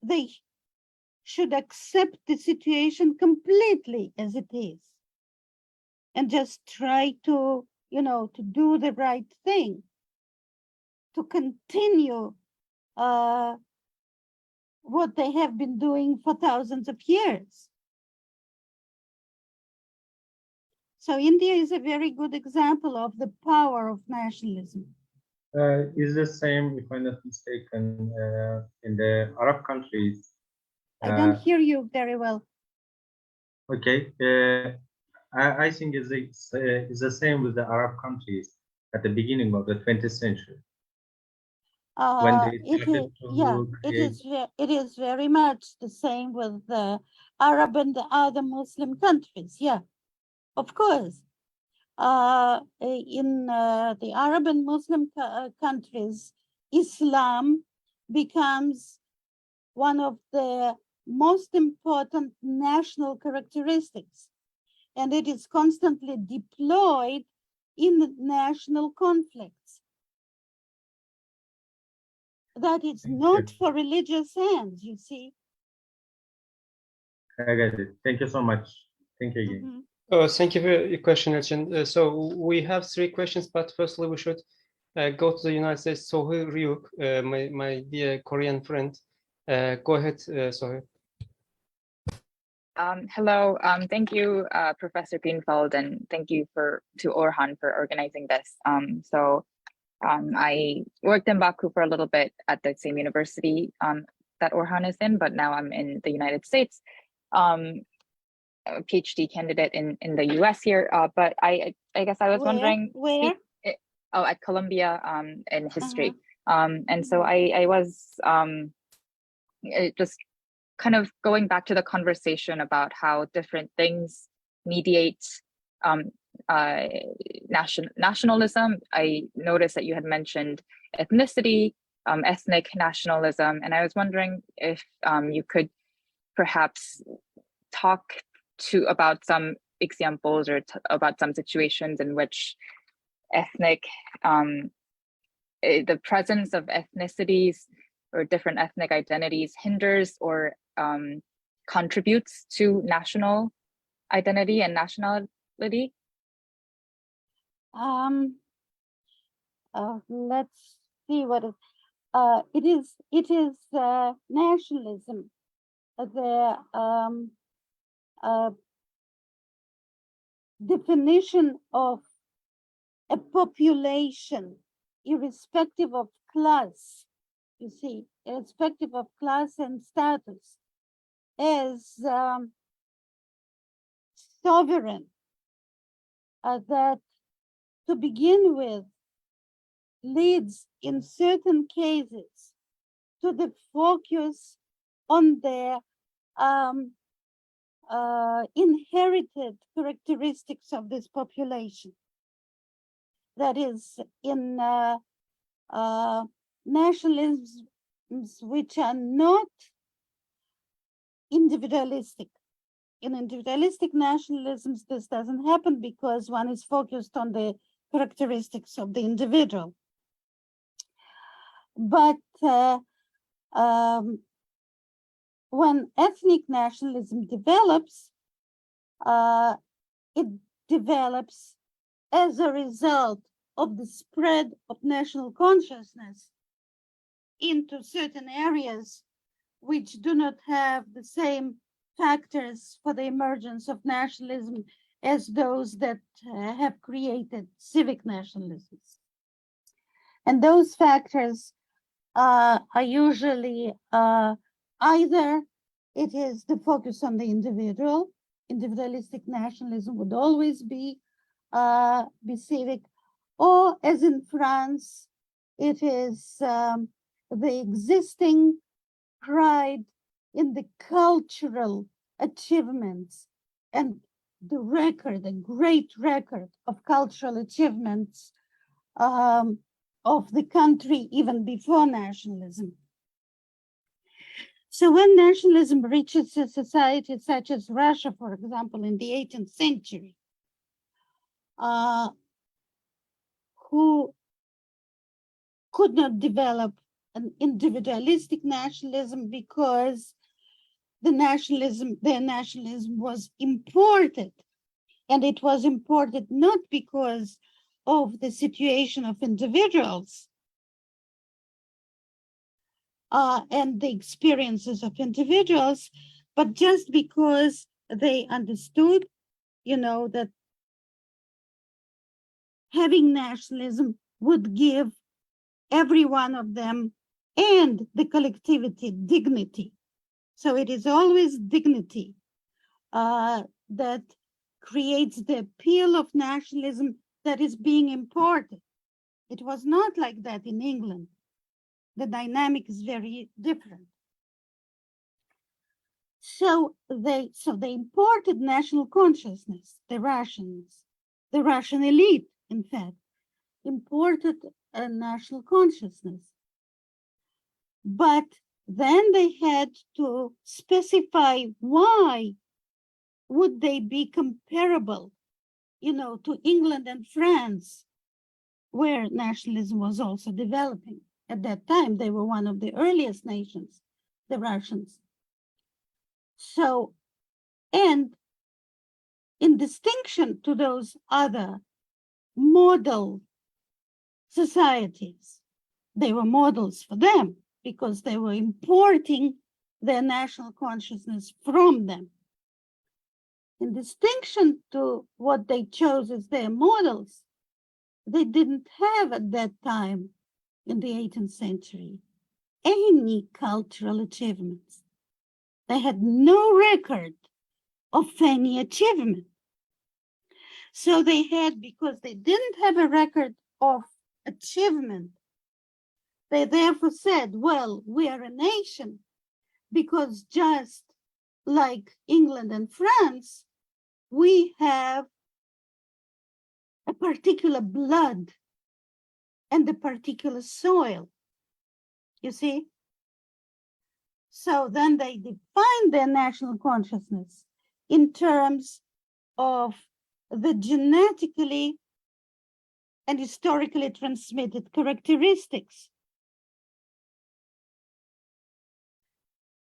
they should accept the situation completely as it is and just try to, to do the right thing, to continue what they have been doing for thousands of years. So India is a very good example of the power of nationalism. Is the same, if I'm not mistaken, in the Arab countries? I don't hear you very well. Okay, I think it's the same with the Arab countries at the beginning of the 20th century. When they started it is very much the same with the Arab and the other Muslim countries. Yeah, of course. In the Arab and Muslim countries, Islam becomes one of the most important national characteristics, and it is constantly deployed in national conflicts. That is not for religious ends, you see. I get it. Thank you so much. Thank you again. Mm-hmm. Thank you for your question, Elchin. So we have 3 questions, but firstly we should go to the United States. Sohil Ryuk, my dear Korean friend. Go ahead, Sohil. Hello, thank you, Professor Greenfeld, and thank you to Orkhan for organizing this. I worked in Baku for a little bit at the same university that Orkhan is in, but now I'm in the United States. A PhD candidate in the US here, but I guess I was wondering. Where? At Columbia in history. And so I was just kind of going back to the conversation about how different things mediate nationalism. I noticed that you had mentioned ethnicity, ethnic nationalism, and I was wondering if you could perhaps talk about some examples or about some situations in which the presence of ethnicities or different ethnic identities hinders or contributes to national identity and nationality. Let's see what it is nationalism, the definition of a population, irrespective of class, you see, irrespective of class and status, as sovereign, that to begin with leads in certain cases to the focus on their inherited characteristics of this population. That is, in nationalisms which are not individualistic. In individualistic nationalisms, this doesn't happen because one is focused on the characteristics of the individual. But when ethnic nationalism develops, it develops as a result of the spread of national consciousness into certain areas which do not have the same factors for the emergence of nationalism as those that have created civic nationalisms. And those factors are usually either it is the focus on the individual, individualistic nationalism would always be civic, or as in France, it is the existing pride in the cultural achievements and the record, the great record of cultural achievements of the country even before nationalism. So when nationalism reaches a society such as Russia, for example, in the 18th century, who could not develop an individualistic nationalism because their nationalism was imported. And it was imported not because of the situation of individuals and the experiences of individuals, but just because they understood, that having nationalism would give every one of them and the collectivity dignity. So it is always dignity that creates the appeal of nationalism that is being imported. It was not like that in England. The dynamic is very different. So they imported national consciousness, the Russians, the Russian elite, in fact, imported a national consciousness. But then they had to specify why would they be comparable, to England and France, where nationalism was also developing. At that time, they were one of the earliest nations, the Russians. So, and in distinction to those other model societies, they were models for them because they were importing their national consciousness from them. In distinction to what they chose as their models, they didn't have at that time in the 18th century any cultural achievements. They had no record of any achievement. So they had, because they didn't have a record of achievement, they therefore said, well, we are a nation because just like England and France, we have a particular blood and a particular soil, you see? So then they defined their national consciousness in terms of the genetically and historically transmitted characteristics.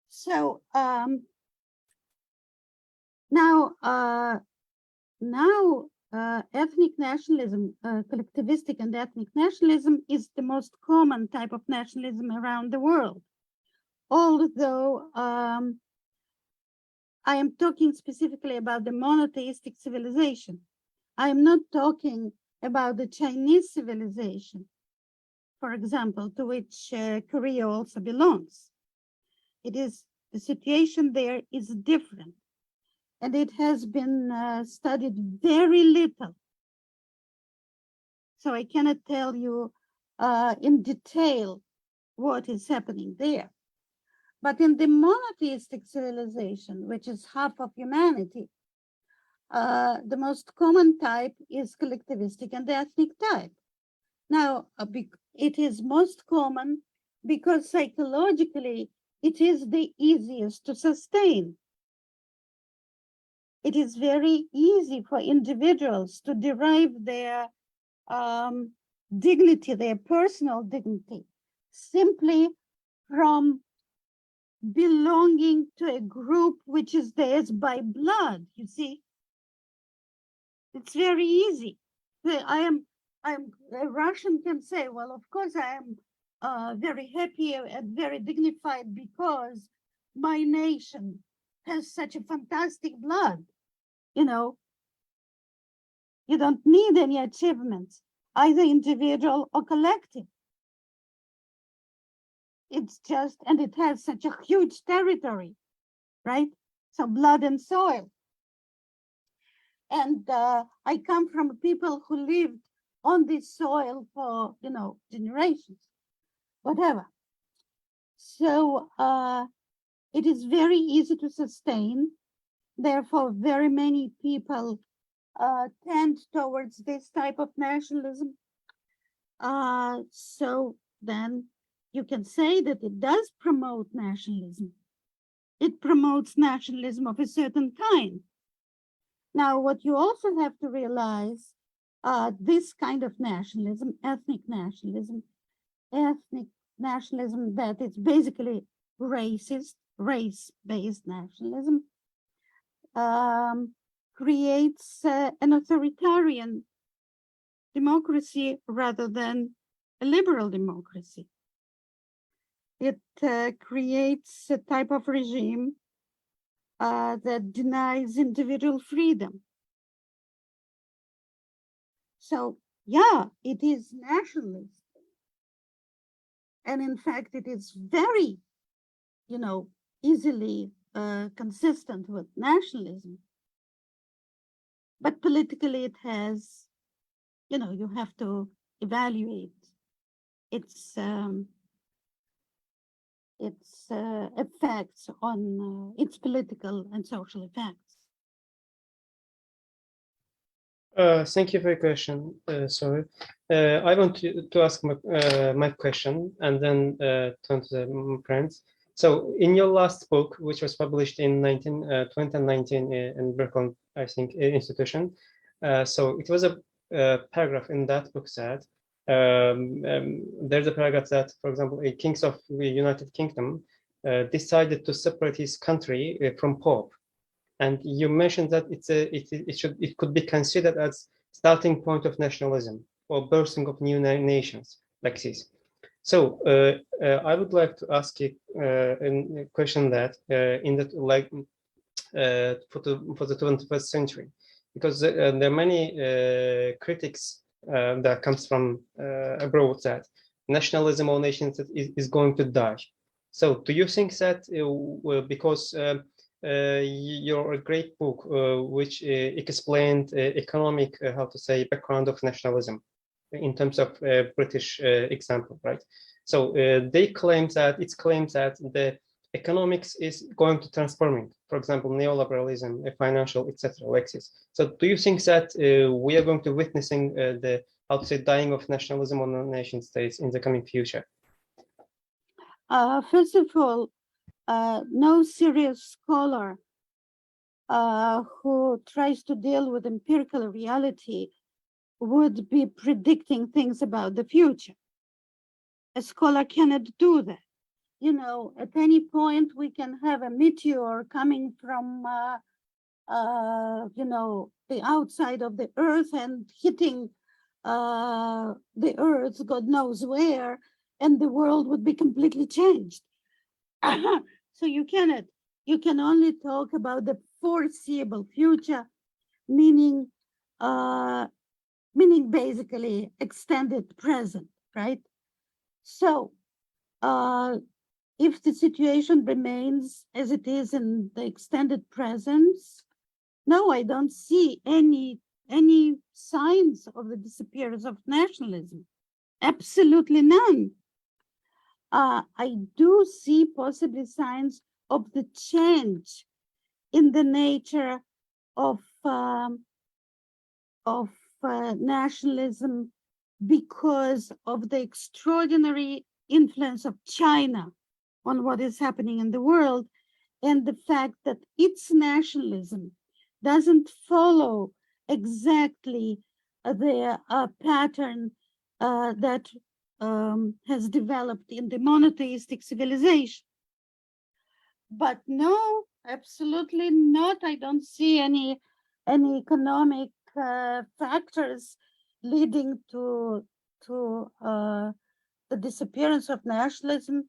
So now ethnic nationalism, collectivistic and ethnic nationalism is the most common type of nationalism around the world. Although I am talking specifically about the monotheistic civilization. I am not talking about the Chinese civilization, for example, to which Korea also belongs. It is, the situation there is different, and it has been studied very little. So I cannot tell you in detail what is happening there. But in the monotheistic civilization, which is half of humanity, the most common type is collectivistic and ethnic type. Now, it is most common because psychologically, it is the easiest to sustain. It is very easy for individuals to derive their dignity, their personal dignity, simply from belonging to a group which is theirs by blood, you see. It's very easy. A Russian can say, well, of course I am very happy and very dignified because my nation has such a fantastic blood. You don't need any achievements, either individual or collective. it's just, and it has such a huge territory, right? So blood and soil. And I come from people who lived on this soil for, generations, whatever. So it is very easy to sustain. Therefore, very many people tend towards this type of nationalism. So then you can say that it does promote nationalism. It promotes nationalism of a certain kind. Now, what you also have to realize, this kind of nationalism, ethnic nationalism that is basically racist, race-based nationalism, creates an authoritarian democracy rather than a liberal democracy. It creates a type of regime that denies individual freedom. So, yeah, it is nationalist. And in fact, it is very, easily consistent with nationalism. But politically, it has, you have to evaluate its effects on its political and social effects. Thank you for your question. Sorry, I want to ask my question and then turn to the friends. So, in your last book, which was published in 2019 in Berkeley, I think, institution, so it was a paragraph in that book said, there's a paragraph that, for example, a kings of the United Kingdom decided to separate his country from Pope. And you mentioned that it could be considered as starting point of nationalism or bursting of new nations like this. So I would like to ask you a question that in that like for the 21st century, because there are many critics that comes from abroad that nationalism or nations is going to die. So do you think that because your great book, which explained economic, how to say, background of nationalism in terms of British example, right? So they claim that the economics is going to transforming, for example, neoliberalism, financial, etc. like this. So do you think that we are going to witnessing the, how to say, dying of nationalism on the nation states in the coming future? First of all, no serious scholar who tries to deal with empirical reality would be predicting things about the future. A scholar cannot do that. At any point we can have a meteor coming from, the outside of the earth and hitting the earth, God knows where, and the world would be completely changed. So you can only talk about the foreseeable future, meaning basically extended present, right? So if the situation remains as it is in the extended presence, no, I don't see any signs of the disappearance of nationalism. Absolutely none. I do see possibly signs of the change in the nature of nationalism because of the extraordinary influence of China on what is happening in the world, and the fact that its nationalism doesn't follow exactly the pattern that has developed in the monotheistic civilization. But no, absolutely not. I don't see any economic factors leading to the disappearance of nationalism.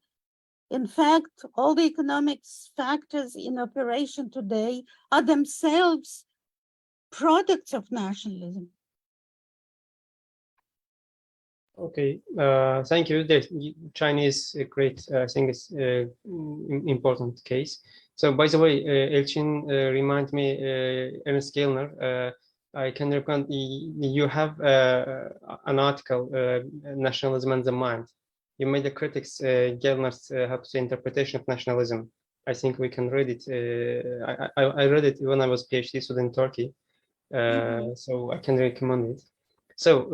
In fact, all the economics factors in operation today are themselves products of nationalism. Okay, thank you. China is a great, I think it's important case. So, by the way, Elchin remind me, Ernest Gellner, I can recommend you have an article, Nationalism and the Mind. You made a critics, Gellner's how to say, interpretation of nationalism. I think we can read it. I read it when I was PhD student in Turkey, so I can recommend it. So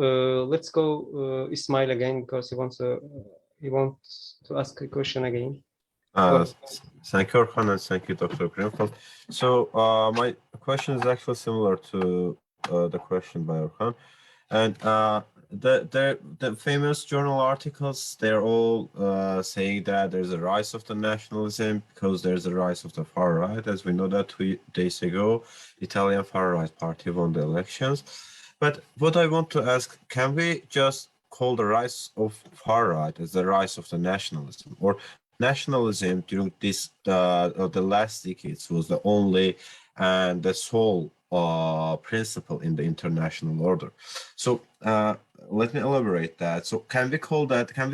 let's go Ismail again because he wants to ask a question again. Thank you, Orkhan, and thank you, Dr. Greenfeld. So my question is actually similar to the question by Orkhan, and the famous journal articles, they're all saying that there's a rise of the nationalism because there's a rise of the far right. As we know that 2 days ago, Italian far right party won the elections. But what I want to ask, can we just call the rise of far right as the rise of the nationalism, or nationalism during the last decades was the only and the sole principle in the international order? So let me elaborate that. So can we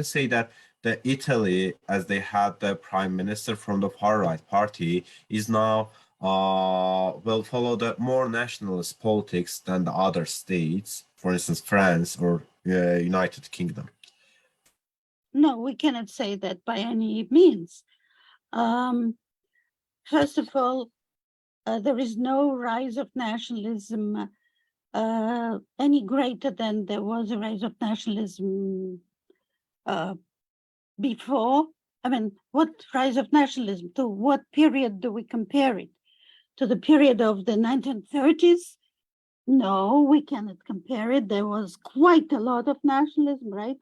say that the Italy, as they had the prime minister from the far right party, is now will follow the more nationalist politics than the other states, for instance, France or United Kingdom? No, we cannot say that by any means. First of all, there is no rise of nationalism any greater than there was a rise of nationalism before. I mean, what rise of nationalism? To what period do we compare it? To the period of the 1930s? No, we cannot compare it. There was quite a lot of nationalism, right?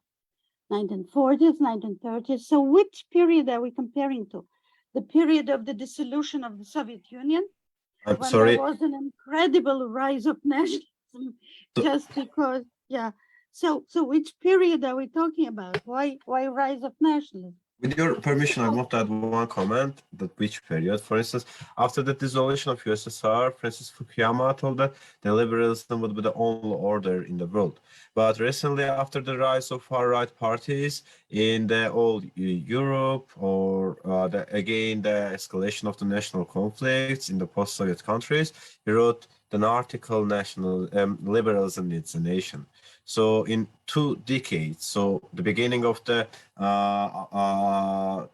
1940s, 1930s. So which period are we comparing to? The period of the dissolution of the Soviet Union? I'm when sorry. There was an incredible rise of nationalism just because, yeah. So which period are we talking about? Why rise of nationalism? With your permission, I want to add one comment. That which period? For instance, after the dissolution of USSR, Francis Fukuyama told that the liberalism would be the only order in the world. But recently, after the rise of far-right parties in the old Europe, or the escalation of the national conflicts in the post-Soviet countries, he wrote an article, Liberalism Needs a Nation. So in 2 decades, so the beginning of the how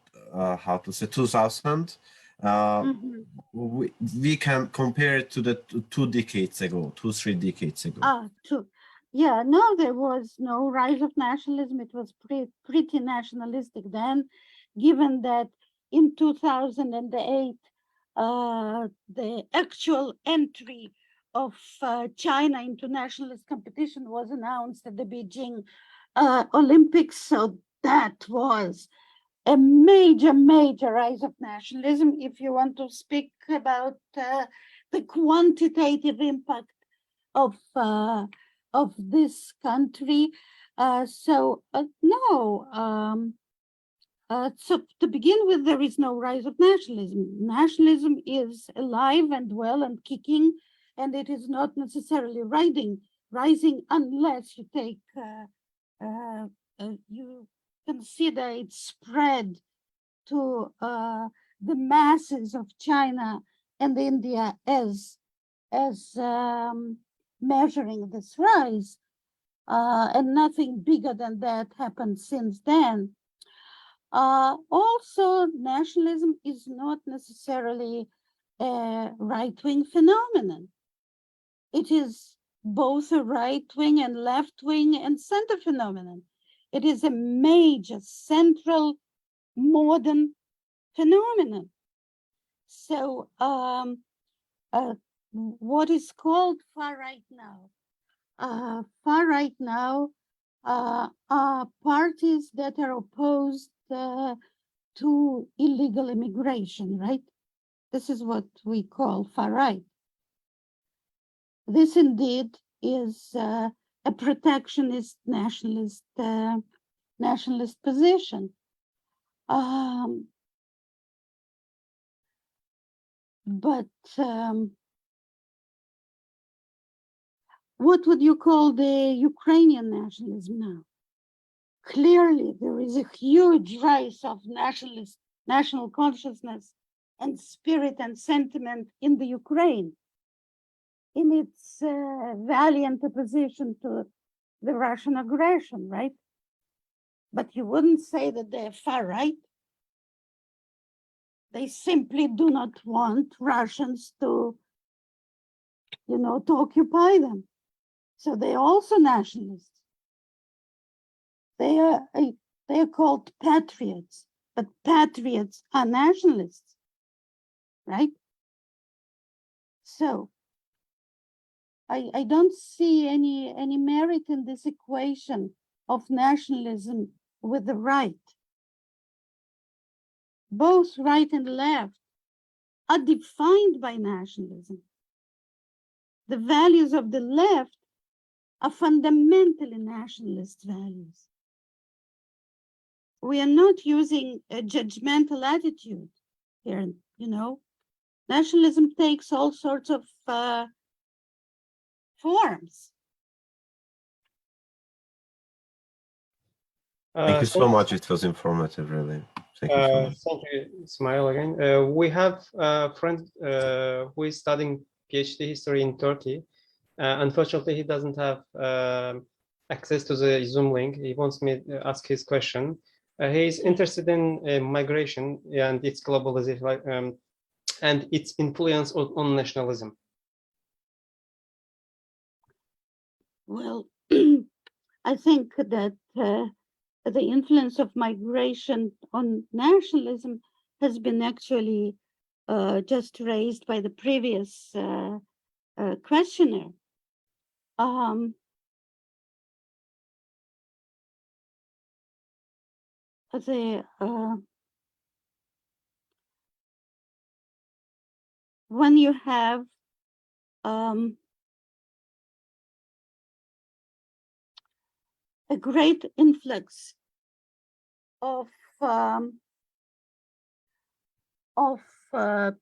to say 2000, we can compare it to the 2 decades ago, 3 decades ago. True. Yeah, no, there was no rise of nationalism. It was pretty nationalistic then, given that in 2008, the actual entry of China into nationalist competition was announced at the Beijing Olympics. So that was a major rise of nationalism. If you want to speak about the quantitative impact of this country, no. So to begin with, there is no rise of nationalism. Nationalism is alive and well and kicking, and it is not necessarily rising unless you take you consider its spread to the masses of China and India as measuring this rise, and nothing bigger than that happened since then. Also, nationalism is not necessarily a right-wing phenomenon. It is both a right-wing and left-wing and center phenomenon. It is a major central modern phenomenon. So what is called far right now? Far right now are parties that are opposed to illegal immigration, right? This is what we call far right. This indeed is a protectionist nationalist position. But what would you call the Ukrainian nationalism now? clearly there is a huge rise of national consciousness and spirit and sentiment in the Ukraine in its valiant opposition to the Russian aggression, right? But you wouldn't say that they're far right. They simply do not want Russians to, to occupy them. So they're also nationalists. They are called patriots, but patriots are nationalists, right? So I don't see any merit in this equation of nationalism with the right. Both right and left are defined by nationalism. The values of the left are fundamentally nationalist values. We are not using a judgmental attitude here, Nationalism takes all sorts of forms. Thank you so much. It was informative, really. Thank you so much. Thank you, Ismail, again. We have a friend who is studying PhD history in Turkey. Unfortunately, he doesn't have access to the Zoom link. He wants me to ask his question. He is interested in migration and its globalization and its influence on nationalism. Well, I think that the influence of migration on nationalism has been actually just raised by the previous questioner. When you have a great influx of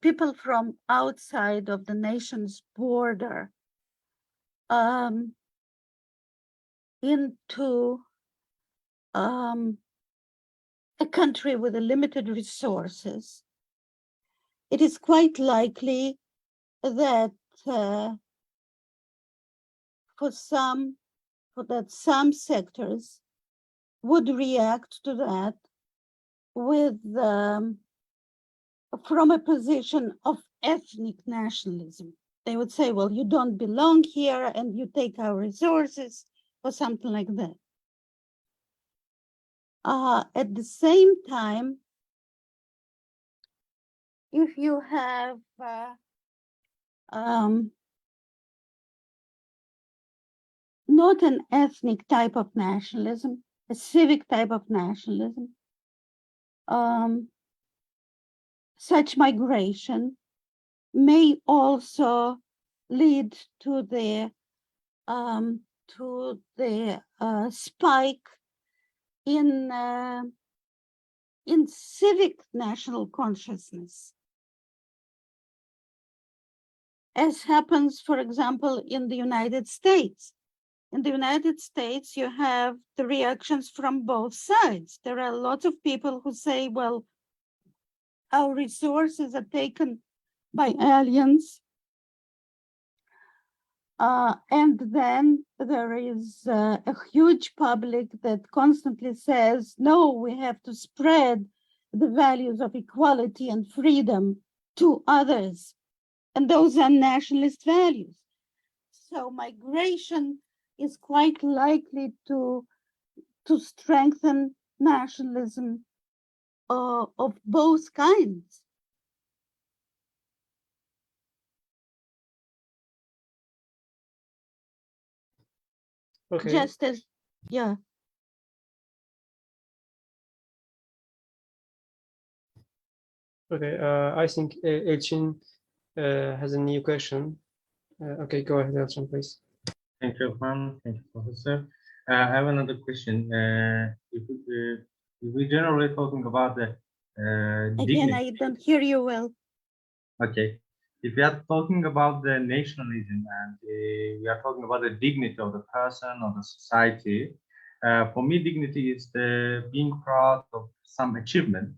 people from outside of the nation's border into a country with limited resources, it is quite likely that some sectors would react to that with from a position of ethnic nationalism. They would say, well, you don't belong here and you take our resources, or something like that. At the same time, if you have not an ethnic type of nationalism, a civic type of nationalism, such migration may also lead to the spike in civic national consciousness, as happens, for example, in the United States. In the United States, you have the reactions from both sides. There are lots of people who say, well, our resources are taken by aliens. And then there is a huge public that constantly says, no, we have to spread the values of equality and freedom to others. And those are nationalist values. So migration is quite likely to strengthen nationalism of both kinds. Okay. Just as, yeah. Okay, I think Elchin has a new question. Okay, go ahead, Elchin, please. Thank you, Orkhan. Thank you, Professor. I have another question. If we generally talking about the Again, I don't hear you well. Okay. If we are talking about the nationalism and we are talking about the dignity of the person or the society, For me, dignity is the being proud of some achievement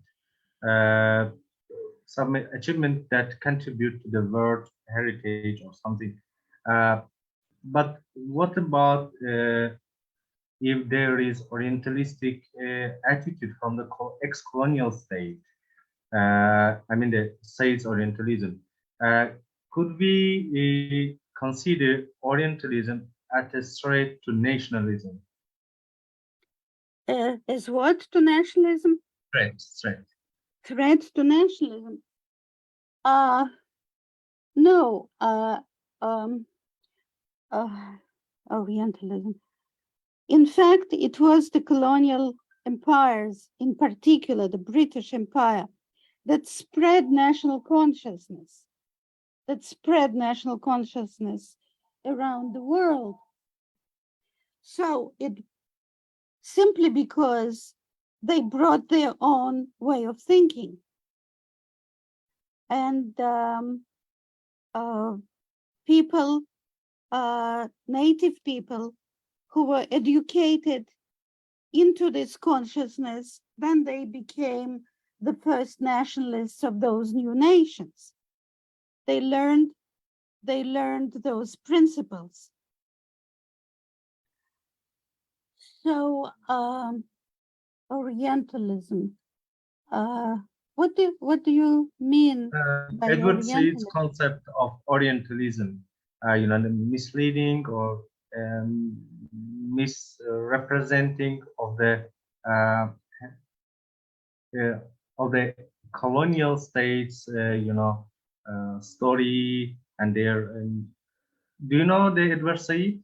that contribute to the world heritage or something. But what about if there is orientalistic attitude from the ex-colonial state? I mean the state's orientalism. Could we consider orientalism as a threat to nationalism? As what to nationalism? Threat. Threat to nationalism? No. Orientalism. In fact, it was the colonial empires, in particular the British Empire, that spread national consciousness, around the world. So it simply because they brought their own way of thinking. And people, native people who were educated into this consciousness, then they became the first nationalists of those new nations. They learned those principles. So Orientalism. What do you mean by Edward Said's Orientalism? concept of Orientalism, misleading or misrepresenting of the colonial states, story and their. Do you know the Edward Said?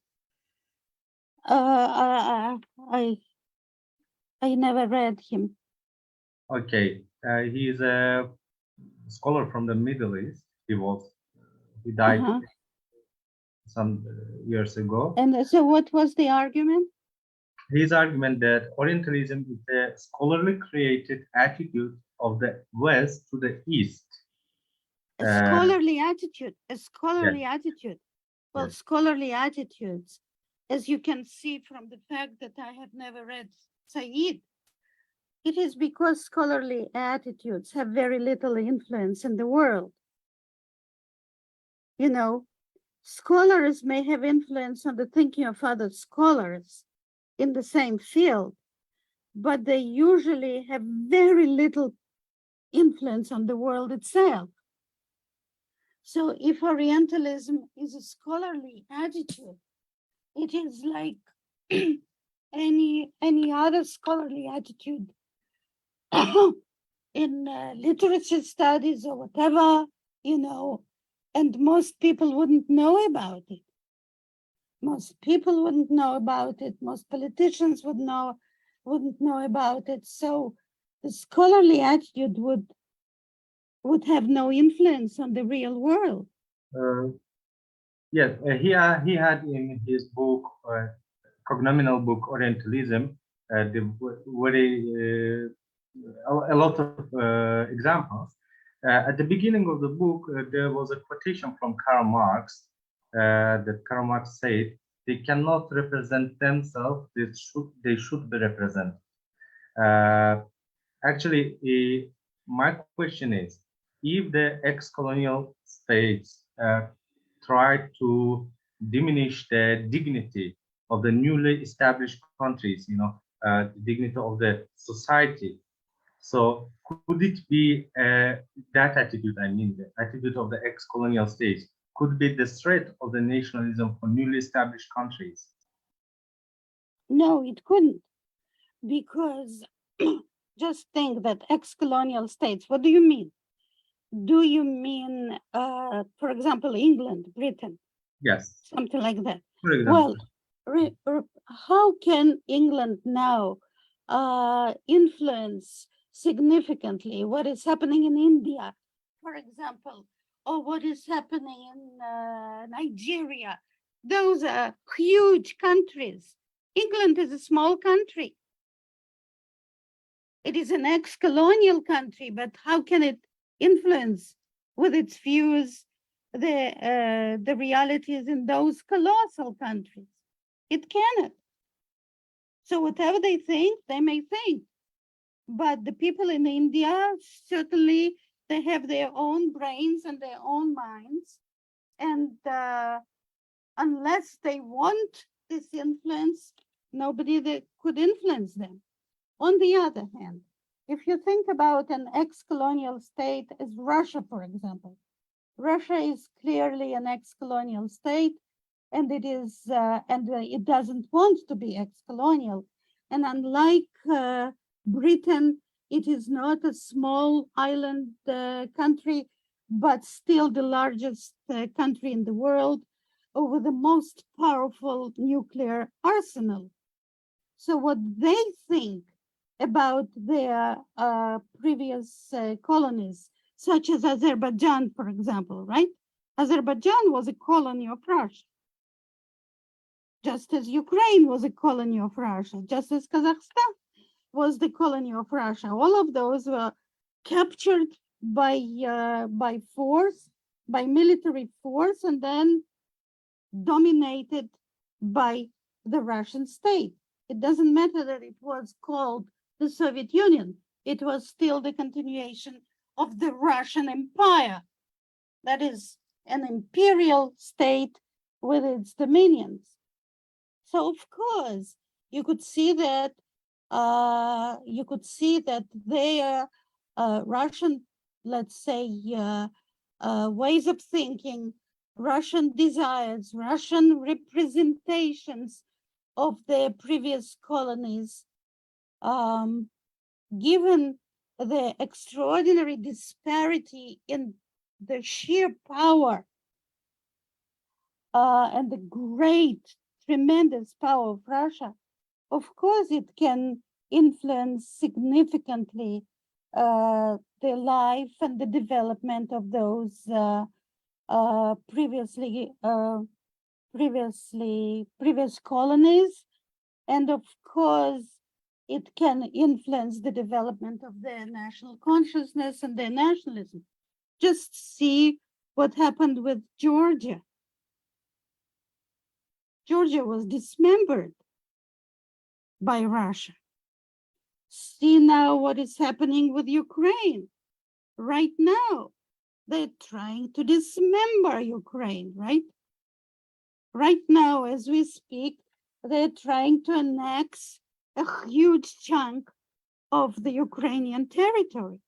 I never read him. Okay, he is a scholar from the Middle East. He died some years ago. And so what was the argument? His argument that Orientalism is a scholarly created attitude of the West to the East. A scholarly attitude. Well, Yes. scholarly attitudes, as you can see from the fact that I have never read Said, it is because scholarly attitudes have very little influence in the world. You know, scholars may have influence on the thinking of other scholars in the same field, but they usually have very little influence on the world itself. So if Orientalism is a scholarly attitude, it is like any other scholarly attitude in literature studies or whatever, and most people wouldn't know about it. Most people wouldn't know about it. Most politicians wouldn't know about it. So the scholarly attitude would have no influence on the real world. Yes, he had in his book, cognominal book Orientalism, a lot of examples. At the beginning of the book, there was a quotation from Karl Marx that Karl Marx said, "They cannot represent themselves; they should be represented." Actually, my question is, if the ex-colonial states try to diminish the dignity of the newly established countries, the dignity of the society. So could it be that attitude, the attitude of the ex-colonial states, could be the threat of the nationalism for newly established countries? No, it couldn't, because just think that ex-colonial states, what do you mean? Do you mean, for example, England, Britain? Yes. Something like that. For example. Well, how can England now influence significantly what is happening in India, for example, or what is happening in Nigeria? Those are huge countries. England is a small country. It is an ex-colonial country, but how can it influence with its views the realities in those colossal countries? It cannot. So whatever they think, they may think. But the people in India, certainly they have their own brains and their own minds. And unless they want this influence, nobody that could influence them. On the other hand, if you think about an ex-colonial state as Russia, for example, Russia is clearly an ex-colonial state, and it is, it doesn't want to be ex-colonial. And unlike Britain, it is not a small island country, but still the largest country in the world with the most powerful nuclear arsenal. So what they think about their previous colonies, such as Azerbaijan, for example, right? Azerbaijan was a colony of Russia, just as Ukraine was a colony of Russia, just as Kazakhstan was the colony of Russia. All of those were captured by force, by military force, and then dominated by the Russian state. It doesn't matter that it was called the Soviet Union. It was still the continuation of the Russian Empire. That is an imperial state with its dominions. So of course, you could see that their Russian, let's say, ways of thinking, Russian desires, Russian representations of their previous colonies, given the extraordinary disparity in the sheer power and the great, tremendous power of Russia, of course it can influence significantly the life and the development of those previous colonies, and of course it can influence the development of their national consciousness and their nationalism. Just see what happened with Georgia. Georgia was dismembered by Russia. See now what is happening with Ukraine. Right now, they're trying to dismember Ukraine, right? Right now, as we speak, they're trying to annex a huge chunk of the Ukrainian territory.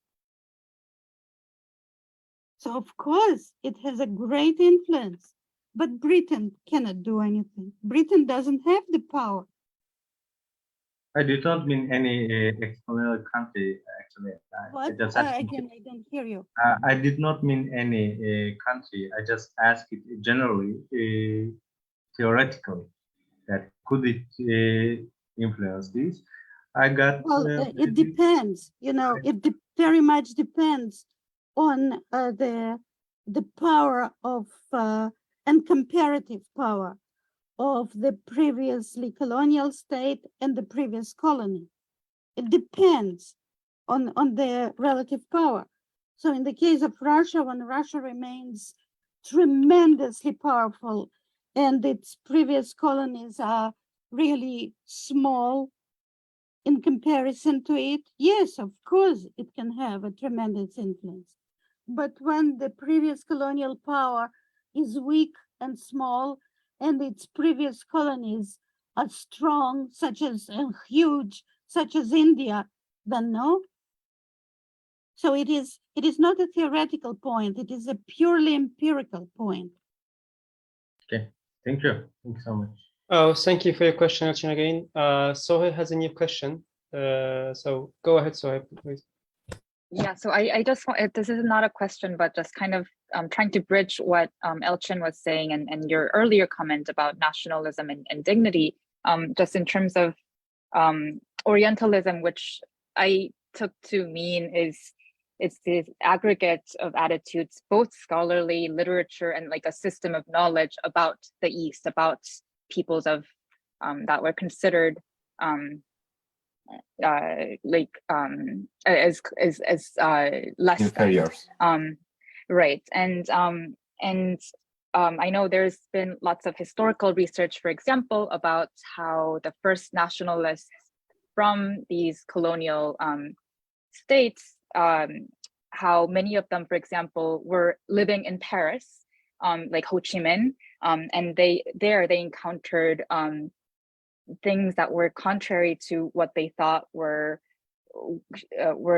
So of course, it has a great influence, but Britain cannot do anything. Britain doesn't have the power. I did not mean any ex-colonial country, actually. What? I don't hear you. I did not mean any country. I just asked it generally, theoretically, that could it influence this? I got. Well, it depends. You know, it very much depends on the power of and comparative power of the previously colonial state and the previous colony. It depends on their relative power. So in the case of Russia, when Russia remains tremendously powerful and its previous colonies are really small in comparison to it, yes, of course, it can have a tremendous influence. But when the previous colonial power is weak and small, and its previous colonies are strong, such as huge, such as India, then no. So it is not a theoretical point, it is a purely empirical point. Okay, thank you. Thank you so much. Oh, thank you for your question, Elchin, again. Sohail has a new question. So go ahead, Sohail, please. Yeah, so I just want, this is not a question, but just kind of trying to bridge what Elchin was saying and your earlier comment about nationalism and dignity, just in terms of Orientalism, which I took to mean it's this aggregate of attitudes, both scholarly literature and like a system of knowledge about the East, about peoples of that were considered as less inferior. right, and I know there's been lots of historical research, for example, about how the first nationalists from these colonial states, how many of them, for example, were living in Paris, like Ho Chi Minh, and they encountered things that were contrary to what they thought were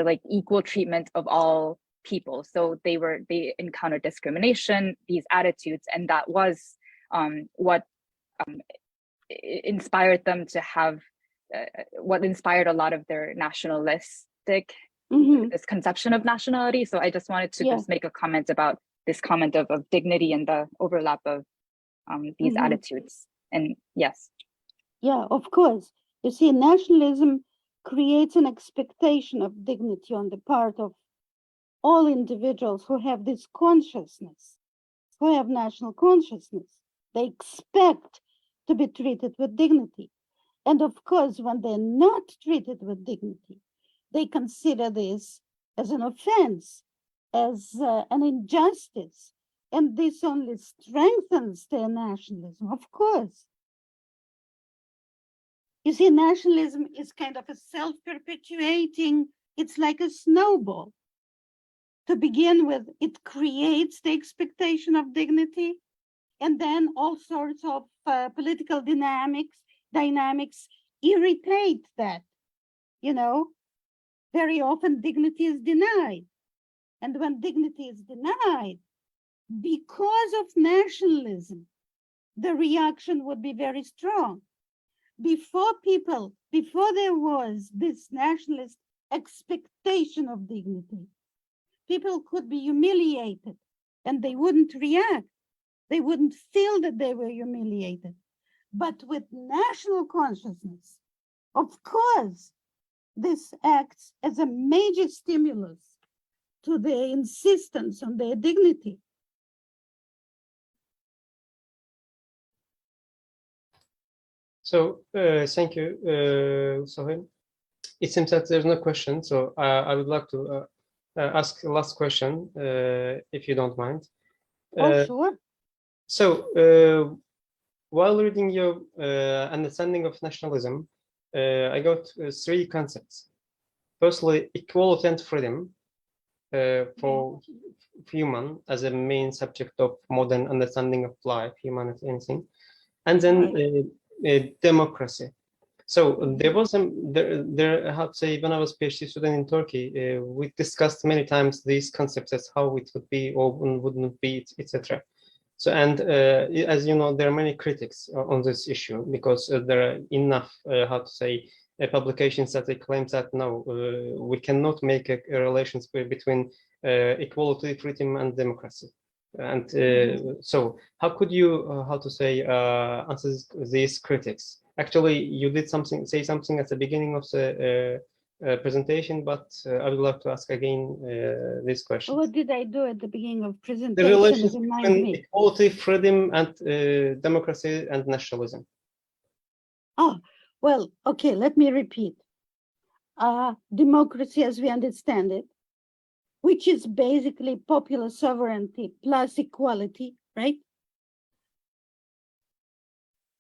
like equal treatment of all people. So they encountered discrimination, these attitudes, and that was what inspired them to have what inspired a lot of their nationalistic this conception of nationality. So I just wanted to just make a comment about this comment of dignity and the overlap of these attitudes. And yes. Yeah, of course. You see, nationalism creates an expectation of dignity on the part of all individuals who have this consciousness, who have national consciousness. They expect to be treated with dignity. And of course, when they're not treated with dignity, they consider this as an offense, as an injustice. And this only strengthens their nationalism, of course. You see, nationalism is kind of a self-perpetuating, it's like a snowball. To begin with, it creates the expectation of dignity, and then all sorts of political dynamics irritate that. You know, very often dignity is denied. And when dignity is denied, because of nationalism, the reaction would be very strong. Before there was this nationalist expectation of dignity, people could be humiliated and they wouldn't react. They wouldn't feel that they were humiliated. But with national consciousness, of course, this acts as a major stimulus to their insistence on their dignity. So thank you, Sohail. It seems that there's no question, so I would like to ask the last question, if you don't mind. Oh, sure. So while reading your understanding of nationalism, I got three concepts. Firstly, equality and freedom for human as a main subject of modern understanding of life, humanity, anything. And then democracy. So there was there I have to say, when I was PhD student in Turkey, we discussed many times these concepts as how it would be or wouldn't be, etc. So, and as you know, there are many critics on this issue because there are enough, how to say, publications that they claim that no, we cannot make a relationship between equality, freedom, and democracy. And so, how could you, how to say, answer these critics? Actually, you did say something at the beginning of the presentation, but I would like to ask again this question. What did I do at the beginning of presentation? The relationship between equality, freedom, and democracy and nationalism. Oh, well, okay, let me repeat. Democracy as we understand it, which is basically popular sovereignty plus equality, right?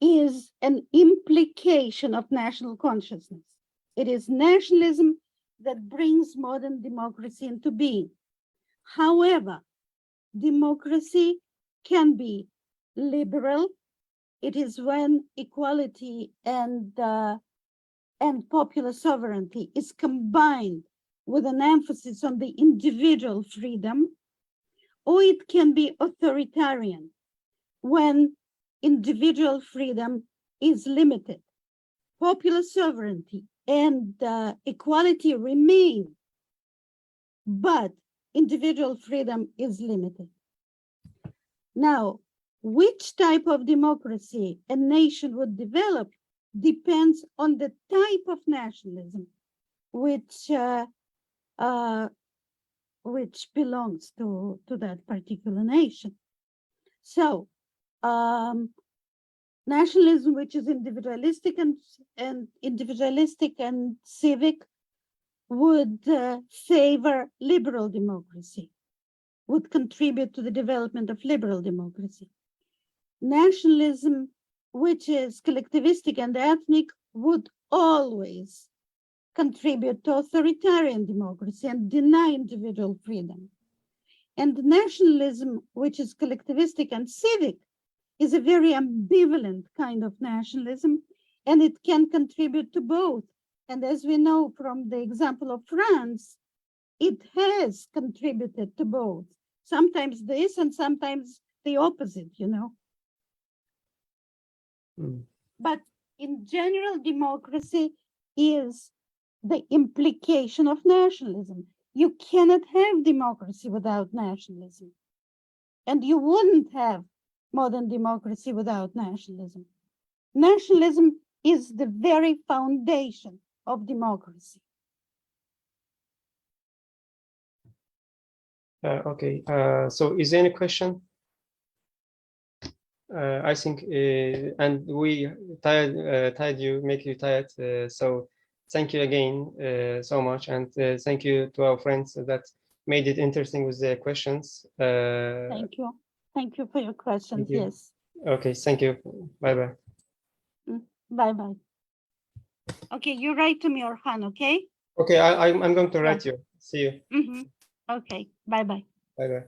Is an implication of national consciousness. It is nationalism that brings modern democracy into being. However, democracy can be liberal. It is when equality and popular sovereignty is combined with an emphasis on the individual freedom, or it can be authoritarian when individual freedom is limited. Popular sovereignty and equality remain, but individual freedom is limited. Now, which type of democracy a nation would develop depends on the type of nationalism which belongs to that particular nation. So, nationalism, which is individualistic and civic, would favor liberal democracy, would contribute to the development of liberal democracy. nationalism, which is collectivistic and ethnic, would always contribute to authoritarian democracy and deny individual freedom. And nationalism, which is collectivistic and civic, is a very ambivalent kind of nationalism, and it can contribute to both. And as we know from the example of France, it has contributed to both. Sometimes this and sometimes the opposite, you know. But in general, democracy is the implication of nationalism. You cannot have democracy without nationalism. And you wouldn't have modern democracy without nationalism. Nationalism is the very foundation of democracy. Okay, so is there any question? I think, and we make you tired. So thank you again so much, and thank you to our friends that made it interesting with their questions. Thank you. Thank you for your questions. you. Yes. Okay, thank you. Bye-bye. Bye-bye. Okay, you write to me, Orkhan, okay? Okay, I'm going to write you. See you. Okay, bye-bye. Bye-bye.